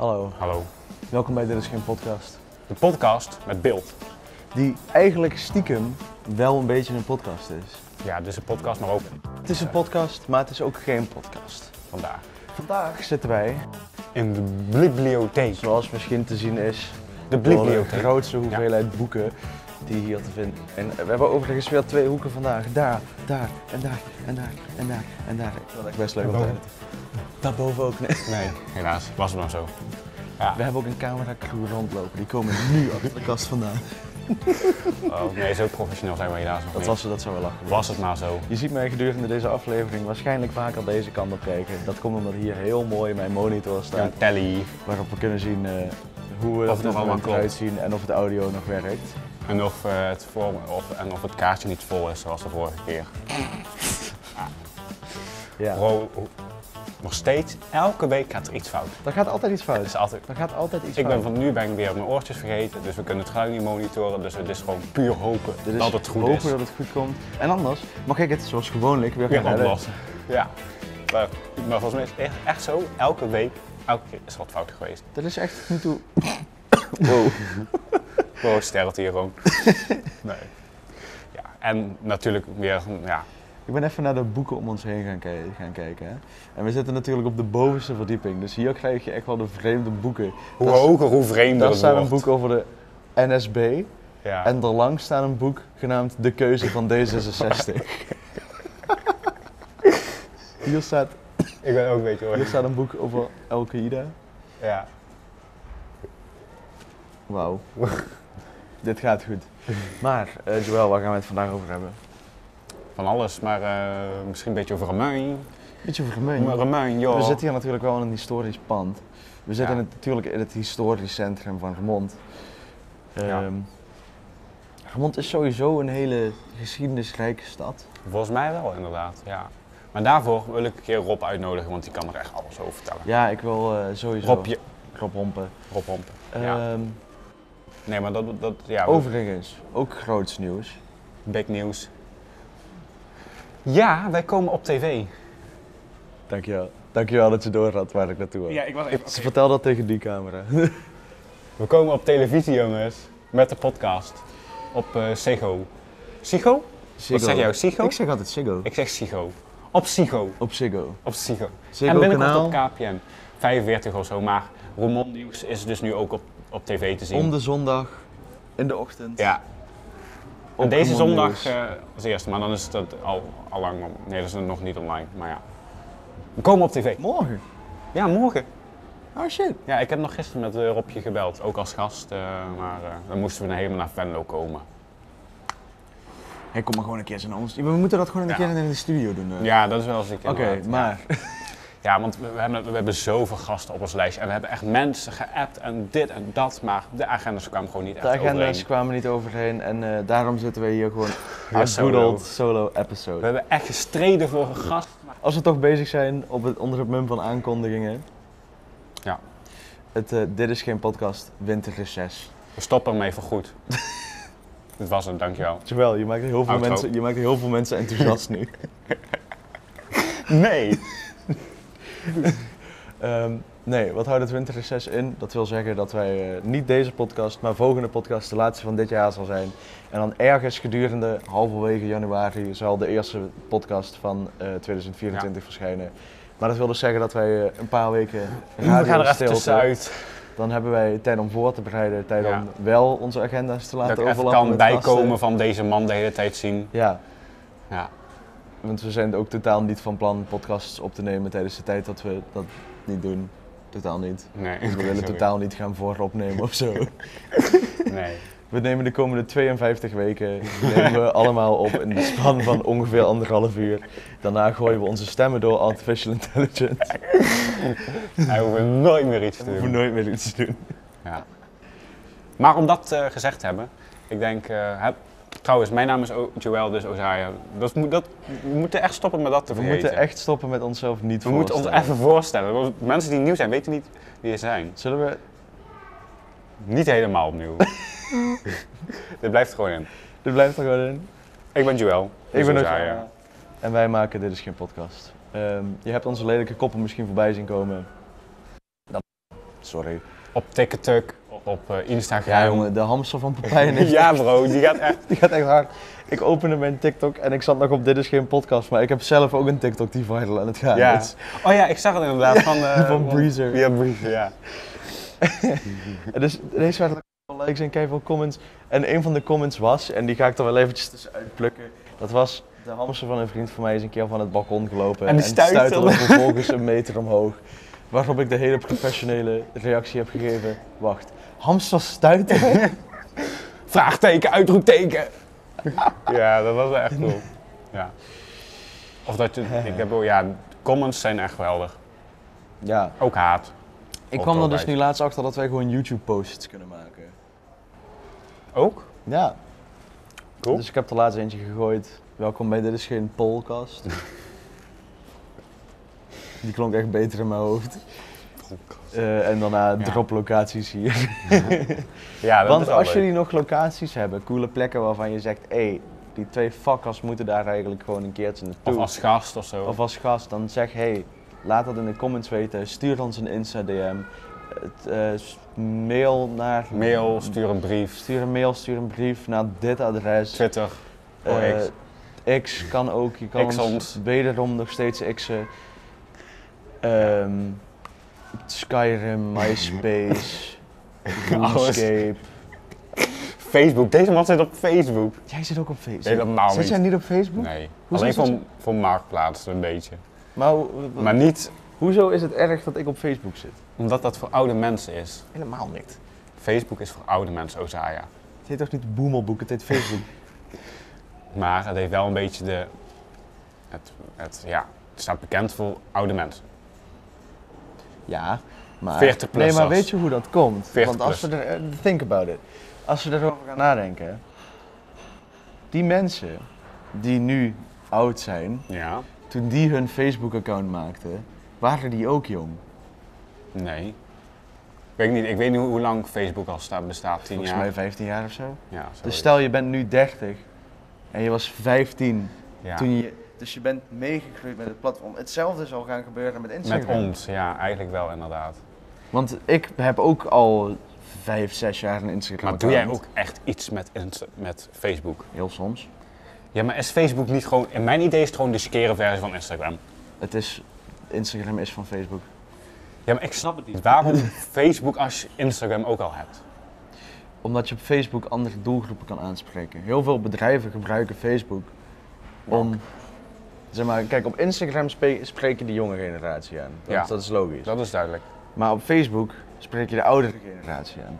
Hallo. Hallo. Welkom bij Dit is geen podcast. De podcast met beeld. Die eigenlijk stiekem wel een beetje een podcast is. Ja, dit is een podcast, maar ook Het is een podcast, maar het is ook geen podcast. vandaag. Vandaag zitten wij, In de bibliotheek. zoals misschien te zien is, De door de bibliotheek. grootste hoeveelheid boeken die hier te vinden. En we hebben overigens weer 2 hoeken vandaag. Daar, daar en daar en daar en daar en daar. Ik vind het echt best leuk om te Daarboven. editen. Daarboven ook, nee. Nee, helaas. Was het maar zo. Ja. We hebben ook een cameracrew rondlopen. Die komen nu achter de kast vandaan. Oh, nee, zo professioneel zijn we helaas nog niet. Dat zou wel lachen. Was het maar zo. Je ziet mij gedurende deze aflevering waarschijnlijk vaker deze kant op kijken. Dat komt omdat hier heel mooi mijn monitor staat. Een telly. Waarop we kunnen zien hoe we Of het nog allemaal klopt. eruit zien en of het audio nog werkt. En of, of het kaartje niet vol is zoals de vorige keer. Ja. Bro, nog steeds, elke week gaat er iets fout. Dan gaat altijd iets fout. Het is altijd... Dan gaat altijd iets Ik fout. ben nu weer mijn oortjes vergeten, dus we kunnen het geluid niet monitoren. Dus het is gewoon puur hopen Dit is dat het goed hopen is. dat het goed komt. En anders mag ik het zoals gewoonlijk weer Weer gaan redden. oplossen. Ja. Maar volgens mij is het echt zo, elke keer is er wat fout geweest. Dat is echt niet toe. Wow. Wow, sterft hier gewoon. Nee. Ja, en natuurlijk weer, ja, Ik ben even naar de boeken om ons heen gaan kijken. Hè. En we zitten natuurlijk op de bovenste verdieping. Dus hier krijg je echt wel de vreemde boeken. hoe Daar- hoger, hoe vreemder Daar het staat een wordt. boek over de NSB. Ja. En daarlangs staat een boek genaamd De Keuze van D66. Hier staat Ik ben ook een beetje Hier staat een boek over Al-Qaeda. Ja. Wauw. Dit gaat goed. Maar, Joël, waar gaan we het vandaag over hebben? Van alles, maar misschien een beetje over Romein. Beetje over Romein. Romein, joh. We zitten hier natuurlijk wel in een historisch pand. We zitten Ja. natuurlijk in het historisch centrum van Remont. Ja. Remont is sowieso een hele geschiedenisrijke stad. Volgens mij wel, inderdaad, ja. Maar daarvoor wil ik een keer Rob uitnodigen, want die kan er echt alles over vertellen. Ja, ik wil sowieso Robje. Rob Hompen. Rob Hompen. Ja. Ehm, Nee, maar ja. Overigens, ook groots nieuws. Big nieuws. Ja, wij komen op tv. Dankjewel. Dankjewel dat je door had waar ik naartoe was. ik was even... Vertel dat tegen die camera. We komen op televisie, jongens. Met de podcast. Op Ziggo. Ziggo? Wat zeg jij, Ziggo? Ik zeg altijd Ziggo. Ik zeg Ziggo. Op Ziggo. Op Ziggo. Op Ziggo. Ziggo En binnenkort kanaal. op KPN. 45 of zo, maar Roermond Nieuws is dus nu ook op tv te zien. Om de zondag in de ochtend. Ja. Op En deze Roermond zondag Nieuws. als eerste, maar dan is het al lang. Nee, dat is nog niet online, maar ja. We komen op tv. Morgen. Ja, morgen. Oh shit. Ja, ik heb nog gisteren met Robje gebeld, ook als gast, maar dan moesten we helemaal naar Venlo komen. Hey, kom maar gewoon een keer naar ons. We moeten dat gewoon een Ja. keer in de studio doen. Ja, dat is wel ziek. Oké, inderdaad. maar Ja, want we hebben zoveel gasten op ons lijstje en we hebben echt mensen geappt en dit en dat, maar de agendas kwamen gewoon niet echt de agenda's overeen. kwamen niet overheen en daarom zitten we hier gewoon Weer een solo. good old solo We episode. hebben echt gestreden voor een gast. Als we toch bezig zijn onder het mum van aankondigingen. Ja. Dit is geen podcast, winterreces. We stoppen ermee voor goed. Dit was het, dankjewel. Terwijl, je maakt heel veel, Outro. heel veel mensen enthousiast nu. Nee. Nee, wat houdt het winterreces in? Dat wil zeggen dat wij niet deze podcast, maar volgende podcast de laatste van dit jaar zal zijn. En dan ergens gedurende halverwege januari zal de eerste podcast van 2024 verschijnen. Maar dat wil dus zeggen dat wij een paar weken We gaan er even radiostilte, tussenuit. dan hebben wij tijd om voor te bereiden, tijd Ja. om wel onze agenda's te laten Dat ik even overlappen kan met gasten. bijkomen van deze man de hele tijd zien. Ja, Ja. want we zijn ook totaal niet van plan podcasts op te nemen tijdens de tijd dat we dat niet doen. Totaal niet. Nee. We willen Sorry. totaal niet gaan vooropnemen of zo. Nee. We nemen de komende 52 weken nemen we allemaal op in de span van ongeveer 1,5 uur. Daarna gooien we onze stemmen door artificial intelligence. Hij hoeft nooit meer iets te We hoeven doen. nooit meer iets te doen. Ja. Maar om dat gezegd te hebben, ik denk, trouwens, mijn naam is Joël, dus Ozaya. We moeten echt stoppen met dat te We vergeten. moeten echt stoppen met onszelf niet We moeten ons voorstellen. even voorstellen. Want mensen die nieuw zijn, weten niet wie we zijn. Zullen we... Niet helemaal opnieuw. Dit blijft er gewoon in. Dit blijft er gewoon in. Ik ben Joël. Ik ben Ozaya. Ozaya. En wij maken Dit is geen podcast. Je hebt onze lelijke koppen misschien voorbij zien komen. Sorry. Op TikTok, op Instagram. Ja jongen, de hamster van Pepijn is Ja bro, die gaat echt... die gaat echt hard. Ik opende mijn TikTok en ik zat nog op Dit is geen podcast, maar ik heb zelf ook een TikTok die viral aan het gaan Ja. is. Oh ja, ik zag het inderdaad van... Van Breezer. Ja, Breezer, ja. En dus ineens waren er wel likes en veel comments. En een van de comments was, en die ga ik er wel eventjes tussenuit plukken. Dat was, de hamster van een vriend van mij is een keer van het balkon gelopen. En die stuiterde vervolgens een meter omhoog. Waarop ik de hele professionele reactie heb gegeven. Wacht, hamster stuiteren? Vraagteken, uitroepteken. Ja, dat was wel echt cool. Ja. Of dat je, ik heb ook, ja, comments zijn echt geweldig. Ja. Ook haat. Ik Of kwam er dus altijd. nu laatst achter dat wij gewoon YouTube-posts kunnen maken. Ook? Ja. Cool. Dus ik heb er laatst eentje gegooid. Welkom bij Dit is geen podcast. Die klonk echt beter in mijn hoofd. En daarna Ja. drop locaties hier. Ja, dat Want is wel als leuk. jullie nog locaties hebben, coole plekken waarvan je zegt, hé, die 2 fuckers moeten daar eigenlijk gewoon een keertje naartoe. Of als gast of zo. Of als gast, dan zeg, hé, laat dat in de comments weten. Stuur ons een Insta-DM. Mail naar... Mail, stuur een brief. Stuur een mail, stuur een brief naar dit adres. Twitter. X kan ook, je kan X ons ons. wederom nog steeds x'en. Skyrim, MySpace, RuneScape. Facebook. Deze man zit op Facebook. Jij zit ook op Facebook? Nee, dat nou Zit niet. jij niet op Facebook? Nee. Hoezo Alleen zit voor Marktplaats een beetje. Maar, Maar niet hoezo is het erg dat ik op Facebook zit? omdat dat voor oude mensen is. Helemaal niet. Facebook is voor oude mensen, Ozaya. Het heet toch niet Boemelboek, het heet Facebook. Maar het heeft wel een beetje de... Het staat bekend voor oude mensen. Ja, maar... 40 Nee, maar plussers. weet je hoe dat komt? 40 Want als we er... think about it. Als we erover gaan nadenken... Die mensen die nu oud zijn, Ja. toen die hun Facebook-account maakten, waren die ook jong? Nee. Ik weet niet hoe lang Facebook al bestaat. 10 Volgens jaar? mij 15 jaar of zo. Ja, Dus zoiets. stel je bent nu 30 en je was 15 Ja. toen je... Dus je bent meegegroeid met het platform. Hetzelfde zal gaan gebeuren met Instagram. Met ons, ja, eigenlijk wel inderdaad. Want ik heb ook al 5, 6 jaar een Instagram Maar doe jij account. ook echt iets met Facebook? Heel soms. Ja, maar is Facebook niet gewoon... In mijn idee is het gewoon de skere versie van Instagram. Instagram is van Facebook. Ja, maar ik snap het niet. Waarom Facebook als je Instagram ook al hebt? Omdat je op Facebook andere doelgroepen kan aanspreken. Heel veel bedrijven gebruiken Facebook om... Zeg maar, kijk, op Instagram spreken de jonge generatie aan. Ja. Dat is logisch. Dat is duidelijk. Maar op Facebook spreek je de oudere generatie aan.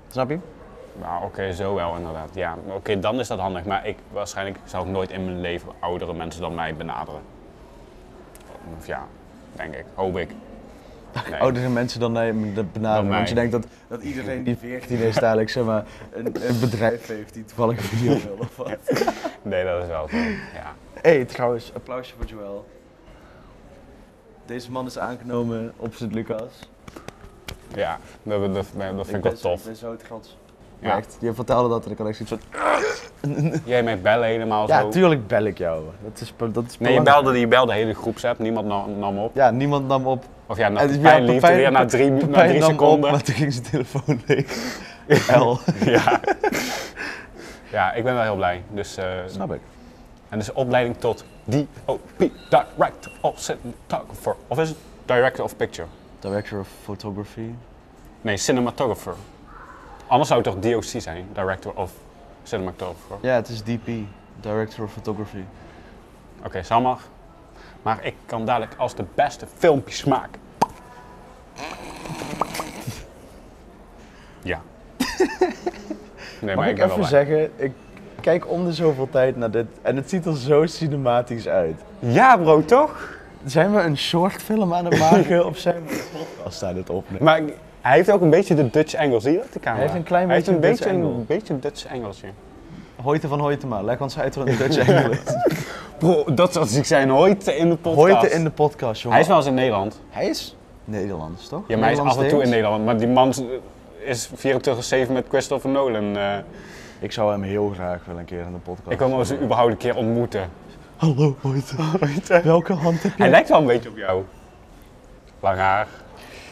Snap je? Nou, oké, zo wel inderdaad. Ja, oké, dan is dat handig. Maar waarschijnlijk zou ik nooit in mijn leven oudere mensen dan mij benaderen. Of ja, denk ik. Hoop ik. Nee. Oudere mensen dan benaderen. mij. Want je denkt dat iedereen die 14 is dadelijk zeg maar, een bedrijf heeft die toevallig een video wil of wat. Nee, dat is wel zo. Ja. Hey, trouwens, applausje voor Joël. Deze man is aangenomen op Sint-Lucas. Ja, dat vind ik wel tof. Ik ben zo trots. Ja. Ja. Echt, je vertelde dat en ik had echt zoiets van... Jij mij bellen helemaal Ja, zo. tuurlijk bel ik jou. Dat is Nee, je belangrijk. belde de hele groepsapp, niemand nam op. Ja, niemand nam op. Of ja, En Pepijn liefde weer na drie Pepijn nam seconden. op, maar toen ging zijn telefoon leeg. L. Ja. Ja, ik ben wel heel blij. Dus, Snap ik. en dus opleiding tot DOP, Director of Cinematographer. Of is het Director of Picture? Director of Photography. Nee, Cinematographer. Anders zou het toch DOC zijn, Director of Cinematographer. Ja, het is DP. Director of Photography. Oké, zal maar. Maar ik kan dadelijk als de beste filmpjes maken. Ja. Nee, Mag maar ik ben wel even blij. zeggen, ik kijk om de zoveel tijd naar dit en het ziet er zo cinematisch uit. Ja bro, toch? Zijn we een shortfilm aan het maken of zijn we een podcast aan het opnemen? Maar hij heeft ook een beetje de Dutch angle, zie je dat, de camera? Hij heeft een klein Hij heeft beetje een een Dutch angle. een beetje een Dutch Engelsje. Hoyte van Hoytema, leg ons uit wat een Dutch Engel is. Bro, dat zou ik zijn ooit in de podcast. Hoyte in de podcast, jongen. Hij is wel eens in Nederland. Hij is Nederlands, toch? Ja, maar hij is af en toe in Nederlands-Deens? Nederland. Maar die man is 24/7 met Christopher Nolan. Ik zou hem heel graag wel een keer in de podcast. Ik wil hem eens überhaupt een keer ontmoeten. Hallo Hoyte. Welke hand heb je? Hij lijkt wel een beetje op jou. Lang haar,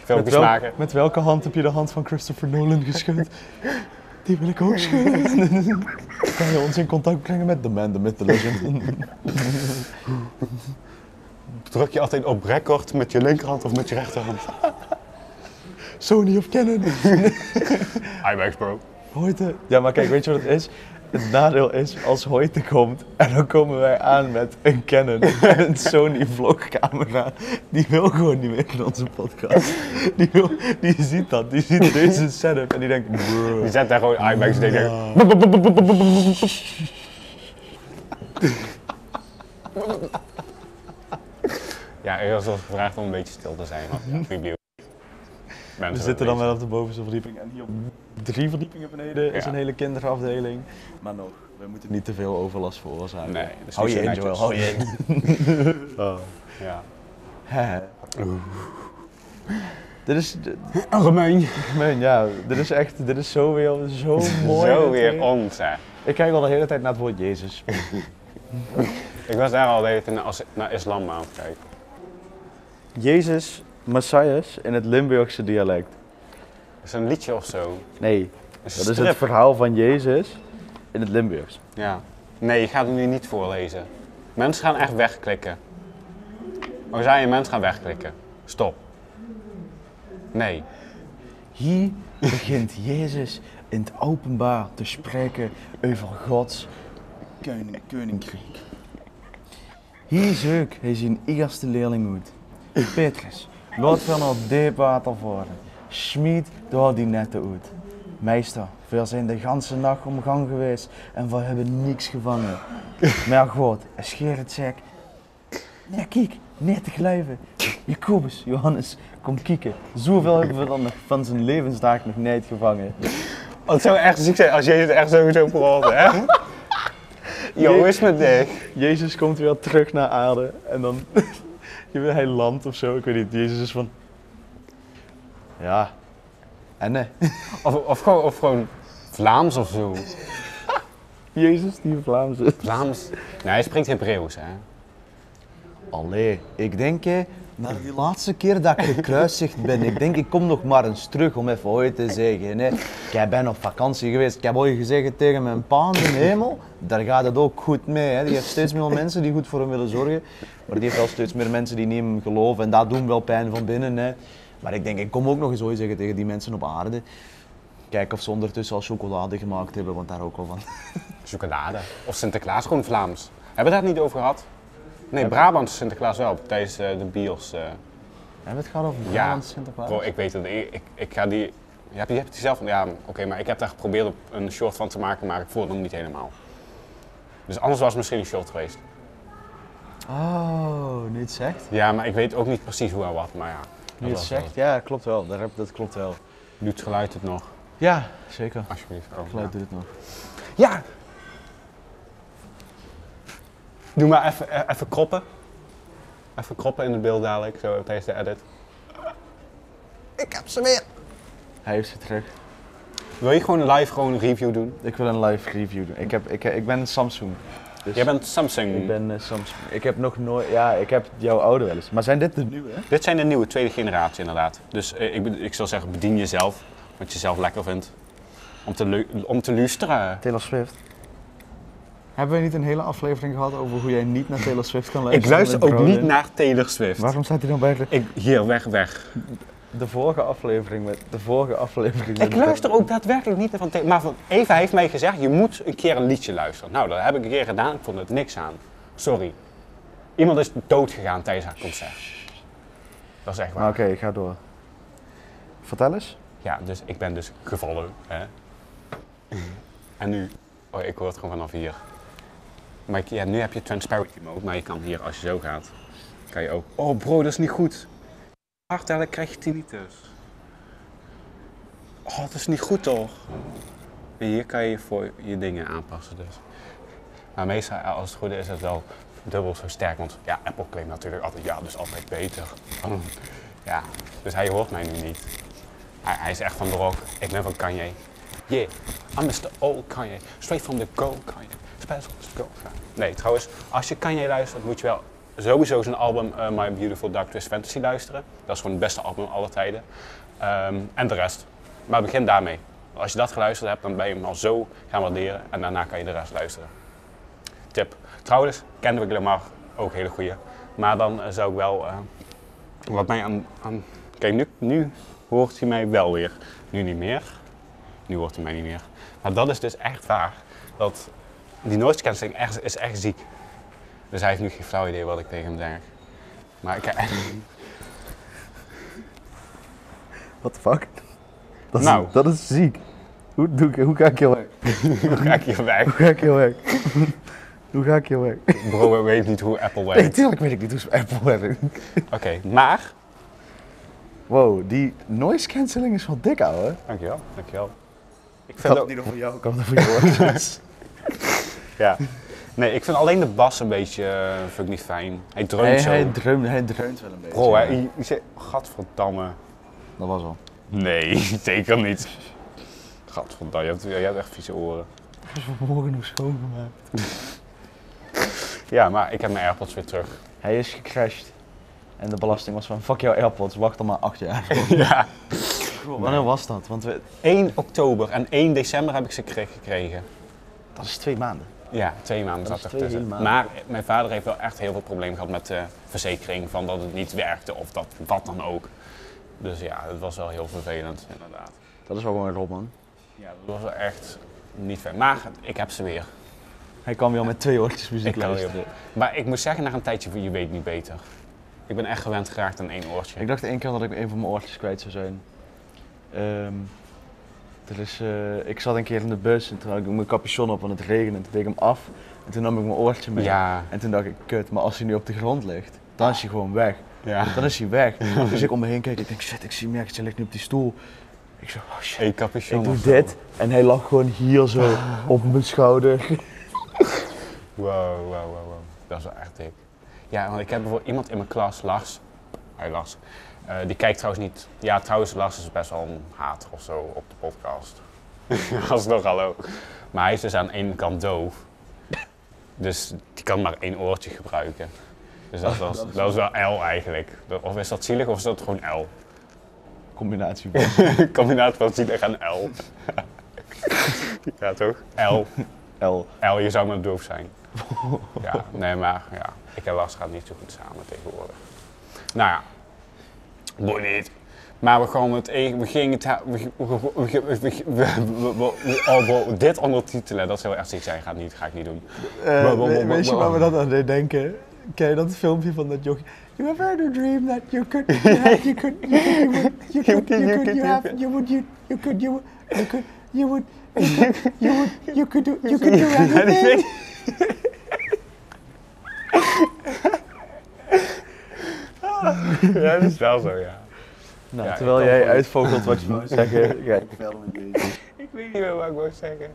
filmpjes maken. Met welke hand heb je de hand van Christopher Nolan geschud? Die wil ik ook schudden. Kan je ons in contact brengen met The Man, The Myth, The Legend? Druk je altijd op record met je linkerhand of met je rechterhand? Sony of Canon? IMAX bro. Hoyte. Ja, maar kijk, weet je wat het is? Het nadeel is, als Hoyte komt en dan komen wij aan met een Canon en een Sony vlogcamera, die wil gewoon niet meer in onze podcast. Die ziet dat, die ziet deze setup en die denkt, bro. Die zet daar gewoon IMAX en denkt, ja, ik was wel gevraagd om een beetje stil te zijn, want ja, review. We zitten dan wel op de bovenste verdieping en hier op 3 verdiepingen beneden is een hele kinderafdeling. Maar nog, we moeten niet te veel overlast veroorzaken. Nee, dat is hou niet je zo in, netjes. Joel, hou je in. Ja. Hè. Dit is... Gemeen. Ja, dit is zo weer zo mooi. Zo weer ons, hè. Ik kijk al de hele tijd naar het woord Jezus. Ik was daar al de hele tijd naar islam aan het kijken. Jezus, Messias in het Limburgse dialect. Is dat een liedje of zo? Nee, Is dat een is strip? het verhaal van Jezus in het Limburgs. Ja. Nee, je gaat het nu niet voorlezen. Mensen gaan echt wegklikken. Oh, zei je mensen gaan wegklikken? Stop. Nee. Hier begint Jezus in het openbaar te spreken over Gods koninkrijk. Hier zoek hij zijn eerste leerling uit. Petrus, laat we naar diep water varen. Schmied door die netten uit. Meester, we zijn de ganse nacht omgang geweest en we hebben niks gevangen. Maar God, hij scheert het zek. Nee, kijk, niet te geloven. Jacobus, Johannes, kom kijken. Zoveel hebben we dan nog van zijn levensdaag nog niet gevangen. Het zou echt ziek zijn als Jezus echt sowieso praat, hè? Yo, hoe is het met dich? Jezus komt weer terug naar aarde en dan hij landt of zo, ik weet niet. Jezus is van... Ja. En nee. Of gewoon Vlaams of zo. Jezus die Vlaams is. Vlaams? Nee, hij spreekt Hebreeuws, hè? Allee, ik denk na die laatste keer dat ik gekruisigd ben, ik kom nog maar eens terug om even ooit te zeggen. Hè. Ik ben op vakantie geweest, ik heb ooit gezegd tegen mijn pa in de hemel, daar gaat het ook goed mee. Hè. Die heeft steeds meer mensen die goed voor hem willen zorgen, maar die heeft wel steeds meer mensen die niet in hem geloven en dat doen wel pijn van binnen. Hè. Maar ik denk, ik kom ook nog eens ooit zeggen tegen die mensen op aarde. Kijk of ze ondertussen al chocolade gemaakt hebben, want daar ook wel van. Chocolade. Of Sinterklaas, gewoon Vlaams. Hebben we het daar niet over gehad? Nee, Brabantse Sinterklaas wel, tijdens de bios. Hebben we het gehad over Ja, Brabantse Sinterklaas? bro, ik weet het. Ik ga die... Je hebt die zelf... Ja, oké, maar ik heb daar geprobeerd een short van te maken, maar ik voel het nog niet helemaal. Dus anders was het misschien een short geweest. Oh, nu het zegt. Ja, maar ik weet ook niet precies hoe en wat, maar ja. Nu het zegt, ja, klopt wel. Dat klopt wel. Doet het geluid het nog? Ja, zeker. Alsjeblieft. Oh, Het geluid doet het nog. ja! Doe maar even kroppen. Even kroppen in het beeld dadelijk, zo tijdens de edit. Ik heb ze weer! Hij heeft ze terug. Wil je gewoon een review doen? Ik wil een live review doen. Ik ben een Samsung. Dus Jij bent Samsung. Ik ben Samsung. Ik heb nog nooit... Ja, ik heb jouw oude wel eens. Maar zijn dit de nieuwe? Dit zijn de nieuwe, tweede generatie inderdaad. Dus ik zou zeggen, bedien jezelf. Wat je zelf lekker vindt. Om te luisteren. Taylor Swift. Hebben we niet een hele aflevering gehad over hoe jij niet naar Taylor Swift kan luisteren? Ik luister met ook Broden? niet naar Taylor Swift. Waarom staat hij dan bij de... Hier, weg. De vorige aflevering met... Ik luister ook daadwerkelijk niet naar van Taylor. Maar Eva heeft mij gezegd, je moet een keer een liedje luisteren. Nou, dat heb ik een keer gedaan. Ik vond het niks aan. Sorry. Iemand is dood gegaan tijdens haar concert. Dat is echt waar. Oké, ik ga door. Vertel eens. Ja, dus ik ben dus gevallen. Hè? En nu... Oh, ik hoor het gewoon vanaf hier. Maar ja, nu heb je transparency mode, maar je kan hier, als je zo gaat, kan je ook... Oh bro, dat is niet goed. Hartellen krijg je tinnitus. Oh, dat is niet goed toch? En hier kan je voor je dingen aanpassen dus. Maar meestal, als het goed is, het wel dubbel zo sterk. Want ja, Apple claimt natuurlijk altijd, ja, dus altijd beter. Ja, dus hij hoort mij nu niet. Hij is echt van de rock. Ik ben van Kanye. Yeah, I'm Mr. Old Kanye. Straight from the go Kanye. Special go. Nee, trouwens, als je Kanye luistert, moet je wel sowieso zijn album My Beautiful Dark Twisted Fantasy luisteren. Dat is gewoon het beste album aller tijden. En de rest. Maar begin daarmee. Als je dat geluisterd hebt, dan ben je hem al zo gaan waarderen en daarna kan je de rest luisteren. Tip. Trouwens, Kendrick Lamar, ook hele goeie. Maar dan zou ik wel, wat mij aan... Kijk, nu hoort hij mij wel weer. Nu niet meer. Nu hoort hij mij niet meer. Maar dat is dus echt waar. Dat die noise cancelling is echt ziek. Dus hij heeft nu geen flauw idee wat ik tegen hem zeg. Maar ik... What the fuck? Nou. Dat is ziek. Hoe ga ik hier weg? Hoe ga ik hier weg? Hoe ga ik hier weg? Hoe ga ik hier weg? Bro, weet niet hoe Apple werkt. Nee, tuurlijk weet ik niet hoe Apple werkt. Oké, maar... Wow, die noise cancelling is wel dik, ouwe. Dankjewel, dankjewel. Ik Ik vind had ook... het niet over jou, ik had het over je oortjes. Ja. Nee, ik vind alleen de bas een beetje vind ik niet fijn. Hij dreunt zo. Hij dreunt wel een beetje. Bro, hij zegt, gadverdamme. Dat was al. Nee, zeker niet. Gadverdamme, je hebt echt vieze oren. Ik heb vanmorgen nog schoongemaakt. Ja, maar ik heb mijn AirPods weer terug. Hij is gecrashed. En de belasting was van, fuck jouw AirPods, wacht al maar 8 jaar. Ja. Wanneer was dat? Want 1 oktober en 1 december heb ik ze gekregen. dat is 2 maanden. Ja, 2 maanden Dat zat is er 2 tussen. hele maanden. Maar mijn vader heeft wel echt heel veel problemen gehad met de verzekering. Van dat het niet werkte of dat wat dan ook. Dus ja, het was wel heel vervelend inderdaad. Dat is wel gewoon rot, man. Ja, dat was wel echt niet fijn. Maar ik heb ze weer. Hij kan weer met 2 oortjes muziek Ik kan luisteren. Maar ik moet zeggen, na een tijdje, je weet niet beter. Ik ben echt gewend geraakt aan 1 oortje. Ik dacht 1 keer dat ik een van mijn oortjes kwijt zou zijn. Ik zat een keer in de bus en toen had ik mijn capuchon op, want het regende. En toen deed ik hem af en toen nam ik mijn oortje mee. Ja. En toen dacht ik, kut, maar als hij nu op de grond ligt, dan is hij gewoon weg. Ja. Dan is hij weg. Dus ik om me heen keek, ik denk, shit, ik zie hem ergens, hij ligt nu op die stoel. Ik zo, oh shit. Hey, capuchon Ik doe of zo. dit en hij lag gewoon hier zo op mijn schouder. Wow. Dat is wel echt dik. Ja, want ik heb bijvoorbeeld iemand in mijn klas, Lars. Hij Lars. Die kijkt trouwens niet. Ja, trouwens, Lars is best wel een hater of zo op de podcast. Alsnog hallo. Maar hij is dus aan de ene kant doof. Dus die kan maar 1 oortje gebruiken. Dus dat is wel L eigenlijk. Of is dat zielig of is dat gewoon L? Combinatie. Combinatie van zielig en L. Ja, toch? L. L. L, je zou maar doof zijn. Ja, nee, maar ja, ik en Lars gaan niet zo goed samen tegenwoordig. Nou ja, boeit niet. Maar we gaan het dit ondertitelen, dat zou echt ziek zijn, ga ik niet doen. Weet je waar we dat aan denken? Ken je dat filmpje van dat jochie? You ever had a dream that you could do anything? Ja, dat is wel zo, ja. Nou, Ja, terwijl ik kan jij gewoon- uitvogelt wat je wou zeggen, ga ik verder met deze. Ik weet niet meer wat ik wou zeggen.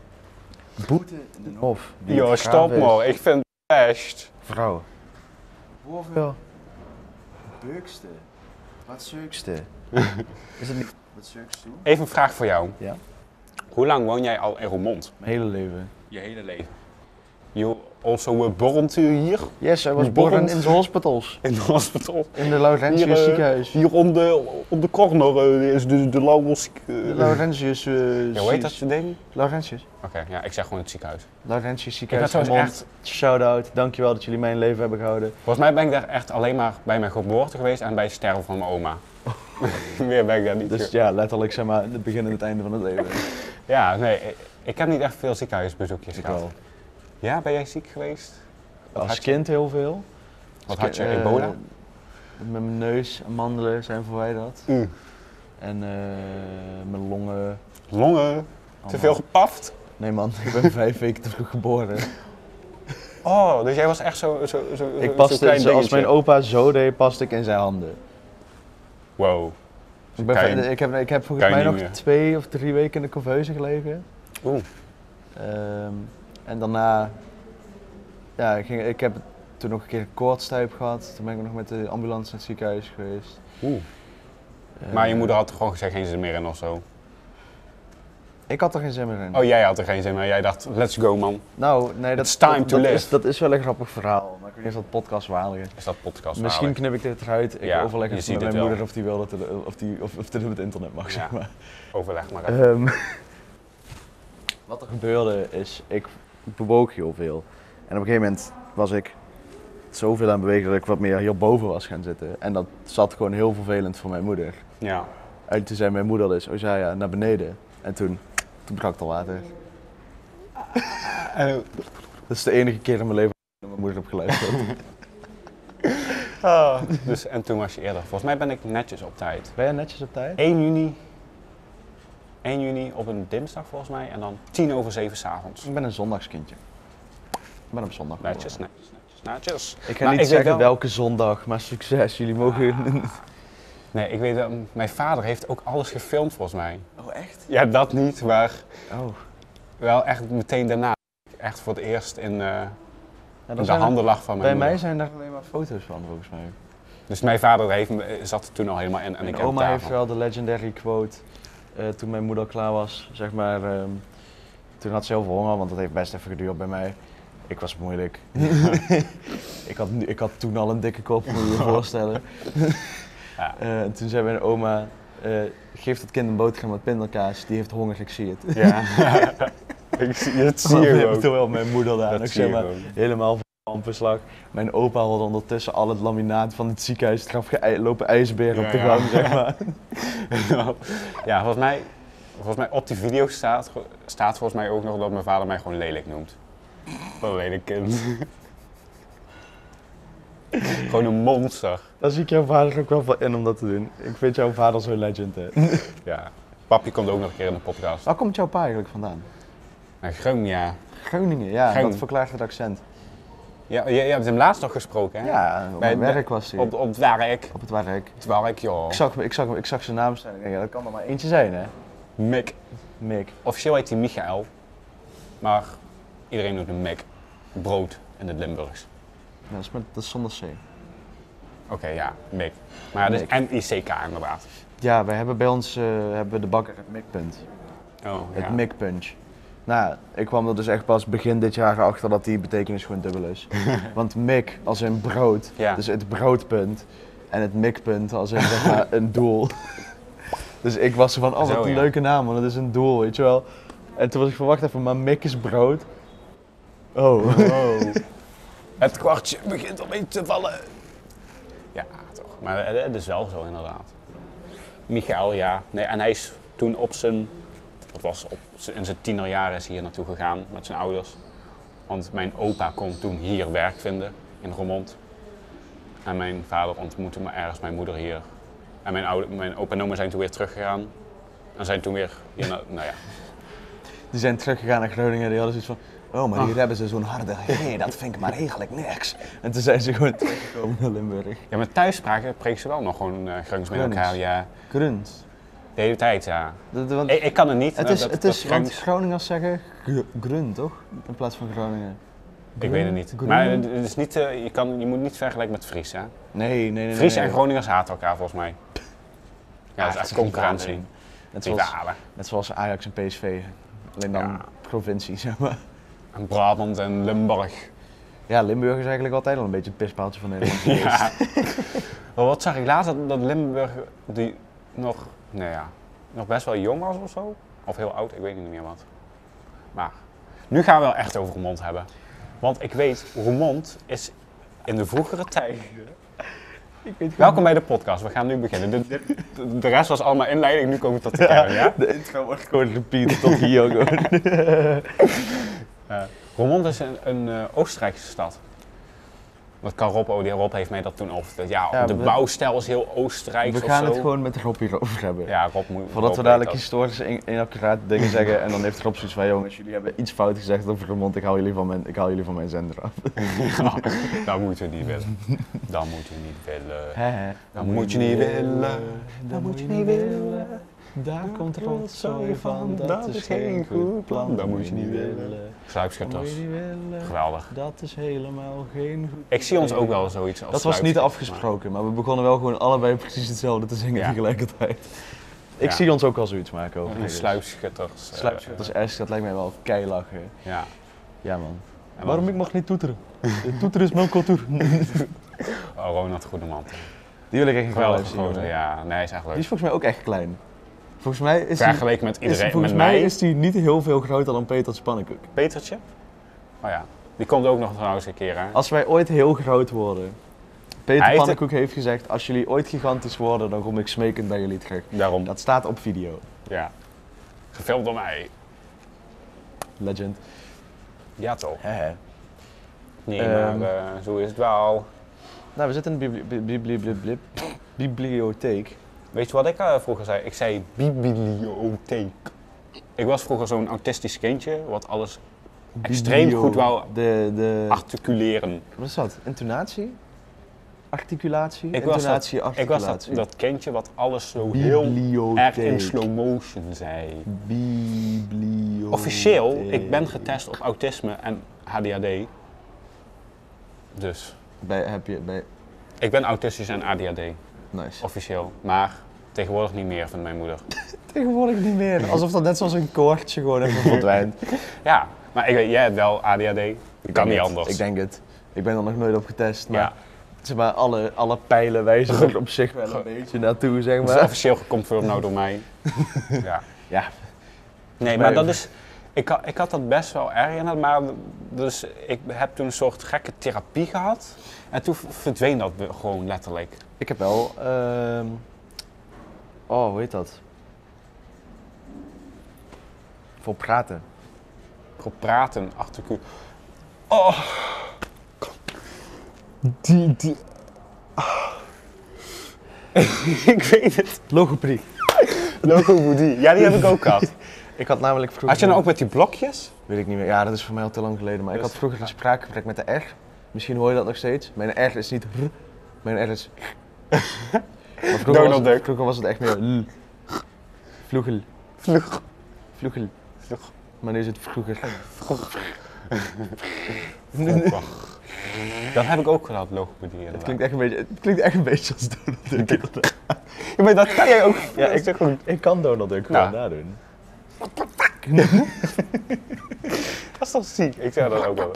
Boete in de hof. Yo, stop maar, ik vind het best. Vrouw. Hoeveel? Beukste. Wat zeukste? Is het niet wat zeukste? Even een vraag voor jou. Ja. Hoe lang woon jij al in Roermond? Mijn hele leven. Je hele leven. You also were born hier Yes, I was Je born born- in the hospitals. in het hospital. In de Laurentius ziekenhuis. Hier om de corner is de Laurels. De Laurentius Ja, hoe heet dat ding? Laurentius. Oké, ja, ik zeg gewoon het ziekenhuis. Laurentius Ik ziekenhuis. had trouwens Roermond. Shout-out. Dankjewel dat jullie mijn leven hebben gehouden. Volgens mij ben ik daar echt alleen maar bij mijn geboorte geweest en bij het sterven van mijn oma. Meer ben ik daar niet Dus ja, letterlijk zeg maar het begin en het einde van het leven. Ja, nee, ik heb niet echt veel ziekenhuisbezoekjes Ik gehad. wel. Ja, ben jij ziek geweest? Wat Als had je? kind heel veel. Wat had je? Ebola? Met mijn neus en mandelen zijn verwijderd. En mijn longen. Longen? Te allemaal. veel gepaft? Nee man, ik ben 5 weken te vroeg geboren. Oh, dus jij was echt zo Ik zo'n paste, klein zoals dingetje. mijn opa zo deed, paste ik in zijn handen. Wow. Ik, ik heb volgens kan je mij niet nog meer. 2 of 3 weken in de couveuse gelegen. Oeh. En daarna, ja, ik heb toen nog een keer een koortstuip gehad. Toen ben ik nog met de ambulance naar het ziekenhuis geweest. Oeh. Maar je moeder had gewoon gezegd geen zin meer in of zo? Ik had er geen zin meer in. Oh, jij had er geen zin meer. Jij dacht, let's go man. Nou, nee, It's time to live. Dat is wel een grappig verhaal. Maar ik weet niet of dat podcast waardig is. Is dat podcast Misschien waarlijk? knip ik dit eruit. Ik Ja, overleg je even ziet met mijn het moeder wel. of die wil dat of dit op het internet mag, zeg Ja. maar. Overleg maar even. Wat er gebeurde is, ik bewoog heel veel. En op een gegeven moment was ik zoveel aan het bewegen dat ik wat meer hierboven was gaan zitten. En dat zat gewoon heel vervelend voor mijn moeder. Ja. En toen zei mijn moeder dus, Ozaya, naar beneden. En toen brak het al water. Dat is de enige keer in mijn leven dat ik naar mijn moeder heb geluisterd. Dus, en toen was je eerder. Volgens mij ben ik netjes op tijd. Ben jij netjes op tijd? 1 juni op een dinsdag volgens mij en dan 6:50 s'avonds. Ik ben een zondagskindje. Ik ben op zondag geboren. Netjes. Ik ga Maar niet ik weet zeggen wel- welke zondag, maar succes. Jullie mogen... Nee, ik weet wel, mijn vader heeft ook alles gefilmd volgens mij. Oh, echt? Ja, dat niet, maar Oh. wel echt meteen daarna. Echt voor het eerst in Ja, de dan zijn er- handen lag van mijn bij mij moeder. zijn daar alleen maar foto's van, volgens mij. Dus mijn vader zat er toen al helemaal in en ik Mijn heb oma daarvan. heeft wel de legendary quote, toen mijn moeder klaar was, zeg maar. Toen had ze heel veel honger, want dat heeft best even geduurd bij mij. Ik was moeilijk. ik had toen al een dikke kop, moet je je voorstellen. Ja. En toen zei mijn oma, geef dat kind een boterham met pindakaas, die heeft honger, ik zie het. Ja, dat zie je gewoon. Terwijl mijn moeder daar Dat nog zie je zeg maar, gewoon. helemaal van beslag. Mijn opa had ondertussen al het laminaat van het ziekenhuis eraf lopen ijsberen op de Ja, gang, ja. zeg maar. Ja, volgens mij op die video staat volgens mij ook nog dat mijn vader mij gewoon lelijk noemt. Wat een lelijk kind. Gewoon een monster. Daar zie ik jouw vader ook wel van in om dat te doen. Ik vind jouw vader zo'n legend, hè. Ja. Papi komt ook nog een keer in de podcast. Waar komt jouw pa eigenlijk vandaan? Naar Groningen. Groningen, ja, Groningen. dat verklaart het accent. Ja, je hebt hem laatst nog gesproken, hè? Ja, op Bij- mijn werk was hij. Op het werk. Op het werk. Het werk, joh. Ik zag zijn naam staan en ik dacht, ja, dat kan er maar eentje zijn, hè. Mick. Mick. Officieel heet hij Michael. Maar iedereen noemt hem Mick. Brood in het Limburgs. Ja, dat is zonder C. Oké, ja, Mick. Maar dat is Mick. M-I-C-K inderdaad. Ja, wij hebben bij ons hebben we de bakker het Mick-punt. Oh, Het ja. Mick-punch. Nou, ik kwam er dus echt pas begin dit jaar achter dat die betekenis gewoon dubbel is. Want Mick als in brood, Ja. dus het broodpunt. En het Mick-punt als in zeg maar, een doel. Dus ik was zo van, oh wat Zo, een ja. leuke naam, want het is een doel, weet je wel. En toen was ik van, wacht even, maar Mick is brood? Oh. Het kwartje begint al beetje te vallen. Ja, toch. Maar het is wel zo inderdaad. Michael, ja. Nee, en hij is toen in zijn tienerjaren is hij hier naartoe gegaan met zijn ouders. Want mijn opa kon toen hier werk vinden in Roermond. En mijn vader ontmoette me ergens mijn moeder hier. En mijn opa en oma zijn toen weer teruggegaan. En zijn toen weer hier nou ja. Die zijn teruggegaan naar Groningen en die hadden zoiets van, oh, maar hier hebben ze zo'n harde G, dat vind ik maar eigenlijk niks. En toen zijn ze gewoon teruggekomen naar Limburg. Ja, met thuisspraken spreken ze wel nog gewoon Gronings met elkaar. Gronings. Ja, Grunt. de hele tijd, ja. Want Ik kan het niet. het dat- is, dat- het dat is want Gronings- Groningers zeggen Grunt, toch? In plaats van Groningen. Ik weet het niet. Groen? Maar het is niet, je moet niet vergelijken met Fries, hè? Nee. Fries en Groningers haten elkaar volgens mij. Ja, dat is het echt is concurrentie. rivalen. Net Rivalen. zoals Ajax en PSV. Alleen dan Ja. provincie, zeg maar. En Brabant en Limburg. Ja, Limburg is eigenlijk altijd al een beetje het pispaaltje van Nederland geweest. Ja. Maar wat zag ik laatst, dat Limburg die nog, nou ja, nog best wel jong was of zo? Of heel oud, ik weet niet meer wat. Maar nu gaan we wel echt over Roermond hebben. Want ik weet, Roermond is in de vroegere tijd. Welkom bij de podcast, we gaan nu beginnen. De rest was allemaal inleiding, nu komen we tot de kern, ja? De intro wordt gewoon repeat tot hier gewoon. Roermond is een Oostenrijkse stad. Dat kan Rob heeft mij dat toen over. Ja, Ja, de bouwstijl is heel Oostenrijks We of gaan zo. het gewoon met Rob hierover hebben. Ja, Rob moet. Voordat Rob we dadelijk weet historische inaccurate dingen zeggen en dan heeft Rob zoiets van, jongens, jullie hebben iets fout gezegd over Roermond, ik haal jullie van mijn zender af. dat. Dat moeten we niet willen. Dat moeten we niet willen. Dat moet je niet willen. Dat moet je niet willen. Daar komt rotzooi van, dat is geen goed plan. Dat moet je niet willen. Dat Sluipschutters. moet je niet willen. Geweldig. Dat is helemaal geen goed. Ik zie ons ook wel zoiets als Dat was niet sluipschutters, afgesproken, maar we begonnen wel gewoon allebei precies hetzelfde te zingen Ja. tegelijkertijd. Ik Ja. zie ons ook wel zoiets maken over. Een sluipschutters. Sluipschutters, dat lijkt mij wel keilachen. Ja. Ja man. En Waarom ik mag niet toeteren? Toeteren is mijn cultuur. Oh, Ronald Goedemans. Die wil ik echt wel Geweldig even zien. gozer, hoor. ja. Nee, is echt Die leuk. is volgens mij ook echt klein. Volgens mij is die, Vergeleken met iedereen, volgens met mij mij. is die niet heel veel groter dan Peter Spannenkoek. Petertje? Oh ja. Die komt ook nog trouwens een keer, hè? Als wij ooit heel groot worden. Peter Hij heeft Pannenkoek heeft gezegd, als jullie ooit gigantisch worden, dan kom ik smekend bij jullie terug. Daarom. Dat staat op video. Ja. Gefilmd door mij. Legend. Ja, toch? Hehe. Nee, Ehm. maar zo is het wel. Nou, we zitten in de bibliotheek. Weet je wat ik vroeger zei? Ik zei bibliotheek. Ik was vroeger zo'n autistisch kindje, wat alles extreem goed wou De articuleren. wat is dat? Intonatie? Articulatie? Ik was Intonatie, Ik was articulatie. dat kindje wat alles zo heel erg in Bibliotheek. slow motion zei. Bibliotheek. Officieel, ik ben getest op autisme en ADHD. Dus, Bij. ik ben autistisch en ADHD, Nice. officieel. Maar tegenwoordig niet meer, vindt mijn moeder. Tegenwoordig niet meer. Alsof dat net zoals een koortje gewoon even verdwijnt. Ja, maar ik weet, jij hebt wel ADHD. Kan niet anders. Ik denk het. Ik ben er nog nooit op getest, maar, Ja. zeg maar alle pijlen wijzen er op zich wel een beetje naartoe, zeg Dat is maar. officieel geconfirmed nou door mij. Ja. Ja, Nee, maar dat is... Ik had dat best wel erg in, maar dus ik heb toen een soort gekke therapie gehad. En toen verdween dat gewoon letterlijk. ik heb wel, oh, hoe heet dat? Voor praten. Voor praten, articuul. Oh! Die... Ik weet het. Logopedie. Logopedie. Ja, die heb ik ook gehad. Ik had namelijk vroeger... Had je nou ook met die blokjes? Weet ik niet meer. Ja, dat is voor mij al te lang geleden. Maar ik had vroeger een spraakgebrek met de R. Misschien hoor je dat nog steeds. Mijn R is niet R. Mijn R is... Maar Donald Duck. vroeger was het echt meer L. Vloegel. Vlug. Vloegel. Vlug. Maar nu is het vroeger. Dat heb ik ook gehad, logopedie. Het klinkt echt een beetje als Donald Duck. Ja, maar dat kan jij ook. Ja, dat is toch goed. ik kan Donald Duck gewoon Ja. nadoen. Dat is toch ziek? Ik zeg dat ook wel.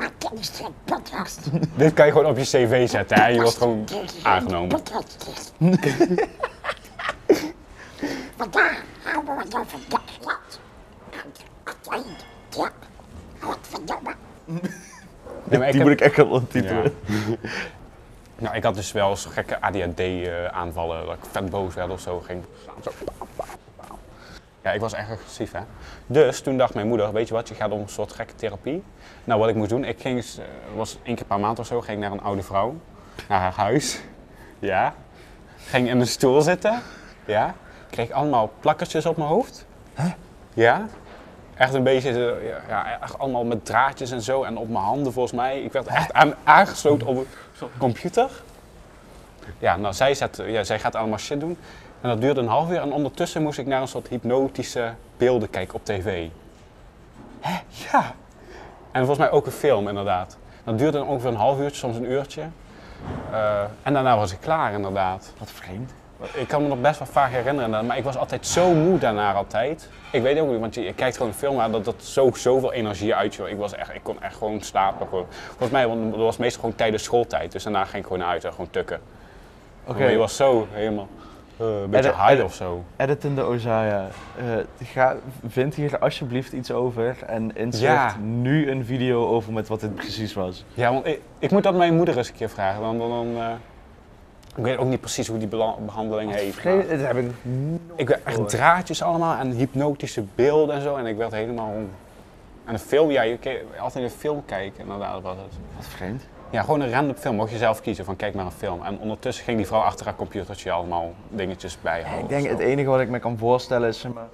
Dit kan je gewoon op je cv zetten en je wordt gewoon aangenomen. Vandaag houden we het over Duitsland. Ja, wat verdomme. Nee, maar Die moet ik echt wel titelen. Ja. Nou, ik had dus wel eens gekke ADHD-aanvallen, dat ik vet boos werd of zo. Ging zo. Ja, ik was echt agressief, hè. Dus toen dacht mijn moeder, weet je wat, je gaat op een soort gekke therapie. Nou, wat ik moest doen, ik ging, was 1 keer per maand of zo, ging naar een oude vrouw, naar haar huis. Ja. Ging in een stoel zitten. Ja. Kreeg allemaal plakkertjes op mijn hoofd. Ja. Echt een beetje, ja, echt allemaal met draadjes en zo en op mijn handen volgens mij. Ik werd echt aangesloten op een soort computer. Ja, nou zij gaat allemaal shit doen. En dat duurde een half uur en ondertussen moest ik naar een soort hypnotische beelden kijken op tv. Hè? Ja. En volgens mij ook een film inderdaad. Dat duurde dan ongeveer een half uurtje, soms een uurtje. En daarna was ik klaar inderdaad. Wat vreemd. Ik kan me nog best wel vaak herinneren, maar ik was altijd zo moe daarna altijd. Ik weet ook niet, want je kijkt gewoon een film, maar dat zoveel energie uit je. Ik kon echt gewoon slapen. Volgens mij, want dat was meestal gewoon tijdens schooltijd, dus daarna ging ik gewoon naar huis en gewoon tukken. Oké. Maar je was zo helemaal een beetje high of zo. Editende Ozaya, vind hier alsjeblieft iets over en insert Ja. nu een video over met wat dit precies was. Ja, want ik moet dat mijn moeder eens een keer vragen. Ik weet ook niet precies hoe die behandeling heet. maar Dat heb ik ik werd echt draadjes allemaal en hypnotische beelden en zo. En ik werd helemaal... En een film, ja, je kan altijd een film kijken, inderdaad was het. Wat vreemd. Ja, gewoon een random film. Mocht je zelf kiezen van kijk maar een film. En ondertussen ging die vrouw achter haar computertje allemaal dingetjes bijhouden. Ik denk of het zo. enige wat ik me kan voorstellen is zeg maar,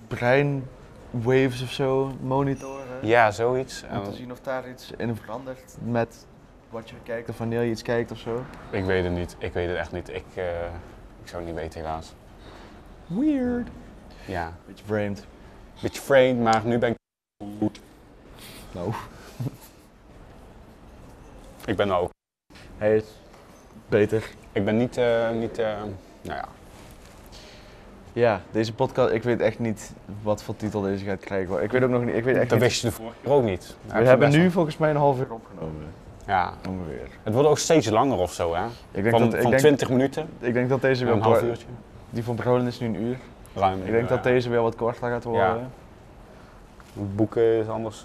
brainwaves of zo, monitoren. Ja, zoiets. Om te zien of daar iets in verandert met wat je kijkt of wanneer je iets kijkt of zo. Ik weet het niet. Ik weet het echt niet. Ik zou het niet weten helaas. Weird. Ja, Beetje vreemd. beetje vreemd, maar nu ben ik goed. Nou. Ik ben nou ook. Hij is beter. Ik ben niet, nou ja. Ja, deze podcast, ik weet echt niet wat voor titel deze gaat krijgen. Ik weet ook nog niet, ik weet echt Dat niet. wist je de vorige keer ook niet. We hebben nu volgens mij een half uur opgenomen, Ja, ongeveer. het wordt ook steeds langer of zo, hè? Ik denk Van, dat, van 20 minuten, ik denk dat deze weer een half uurtje. Die van Brolen is nu een uur. Ruim. Ik denk dat deze weer wat korter gaat worden. Ja. Boeken is anders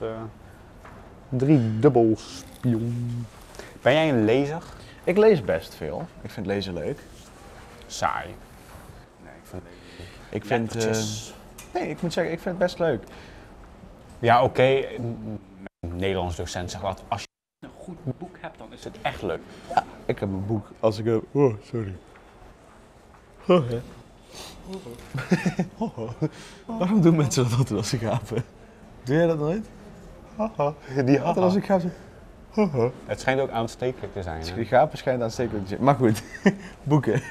3 dubbel spion. Ben jij een lezer? Ik lees best veel. Ik vind lezen leuk. Saai. Nee, ik vind lezen Ik vind, nee, ik moet zeggen, ik vind het best leuk. Ja, oké. Een Nederlands docent zegt dat als je een goed boek hebt, dan is het echt leuk. Ik heb een boek, als ik heb... Oh, sorry. Oh, hè. Waarom doen mensen dat altijd als ze gapen? Doe jij dat nooit? Die Altijd als ik gaap... Het schijnt ook aanstekelijk te zijn. Hè? Die gapen schijnt aanstekelijk te zijn. Maar goed, boeken.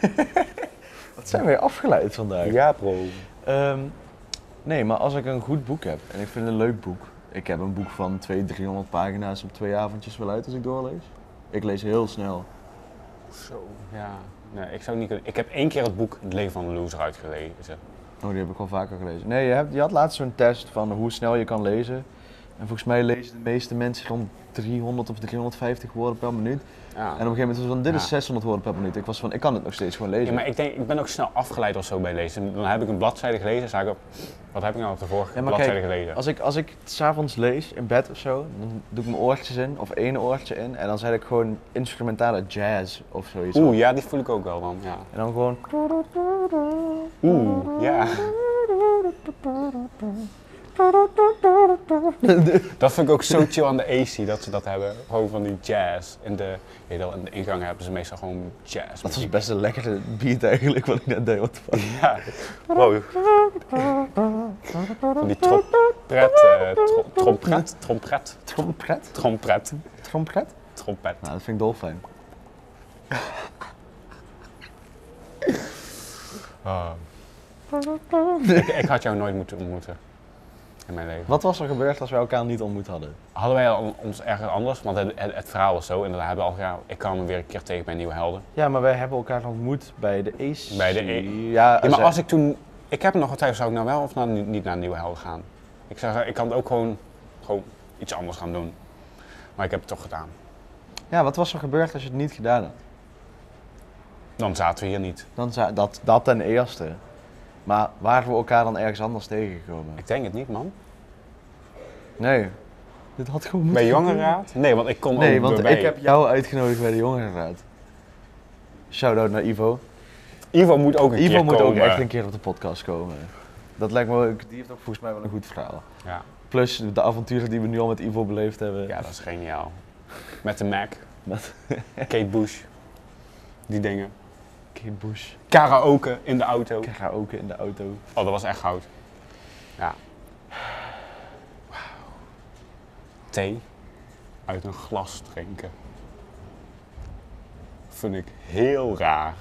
Wat zijn wij afgeleid vandaag? Ja, bro. Nee, maar als ik een goed boek heb en ik vind een leuk boek. Ik heb een boek van 200-300 pagina's op 2 avondjes wel uit als ik doorlees. Ik lees heel snel. Zo, ja. Nee, ik zou niet kunnen. Ik heb 1 keer het boek Het leven van de loser uitgelezen. Oh, die heb ik wel vaker gelezen. Nee, je had laatst zo'n test van hoe snel je kan lezen. En volgens mij lezen de meeste mensen rond 300 of 350 woorden per minuut. Ja. En op een gegeven moment was het van, dit is Ja. 600 woorden per minuut. Ik was van, ik kan het nog steeds gewoon lezen. Ja, maar ik denk, ik ben ook snel afgeleid of zo bij lezen. Dan heb ik een bladzijde gelezen en zeg ik op, wat heb ik nou op de vorige Ja, maar bladzijde kijk, gelezen? als ik 's avonds lees in bed of zo, dan doe ik mijn oortjes in, of 1 oortje in. En dan zet ik gewoon instrumentale jazz of zoiets op. Oeh, ja, die voel ik ook wel dan, ja. En dan gewoon... Oeh, ja. Dat vind ik ook zo chill aan de AC, dat ze dat hebben. Gewoon van die jazz. In de ingang hebben ze meestal gewoon jazz. Dat was best een lekkere beat eigenlijk, wat ik net deed. What the fuck. Ja, wow. Van die trompet. Trompet? Trompet. Nou, dat vind ik dolfijn. Ik had jou nooit moeten ontmoeten. In mijn leven. Wat was er gebeurd als wij elkaar niet ontmoet hadden? Hadden wij ons ergens anders, want het verhaal was zo. En dan hebben we al gedaan, ik kwam hem weer een keer tegen bij Nieuwe Helden. Ja, maar wij hebben elkaar ontmoet bij de AC. Bij de Ja, Ja, maar als ik toen... Ik heb nog getwijfeld, zou ik nou wel of nou niet naar Nieuwe Helden gaan? Ik zeg, ik kan het ook gewoon iets anders gaan doen. Maar ik heb het toch gedaan. Ja, wat was er gebeurd als je het niet gedaan had? Dan zaten we hier niet. Dat ten eerste. Maar waren we elkaar dan ergens anders tegengekomen? Ik denk het niet, man. Nee. Dit had gewoon Bij moeten Jongerenraad? Nee, want ik kom Nee, ook want bij... ik heb jou uitgenodigd bij de Jongerenraad. Shout-out naar Ivo. Ivo moet ook een keer Ivo moet komen. ook echt een keer op de podcast komen. Dat lijkt me ook, die heeft ook volgens mij wel een goed verhaal. Ja. Plus de avonturen die we nu al met Ivo beleefd hebben. Ja, dat is geniaal. Met de Mac, Met Kate Bush, die dingen. Kate Bush. Karaoke in de auto. Karaoke in de auto. Oh, dat was echt goud. Ja. Wauw. Thee uit een glas drinken. Vind ik heel raar.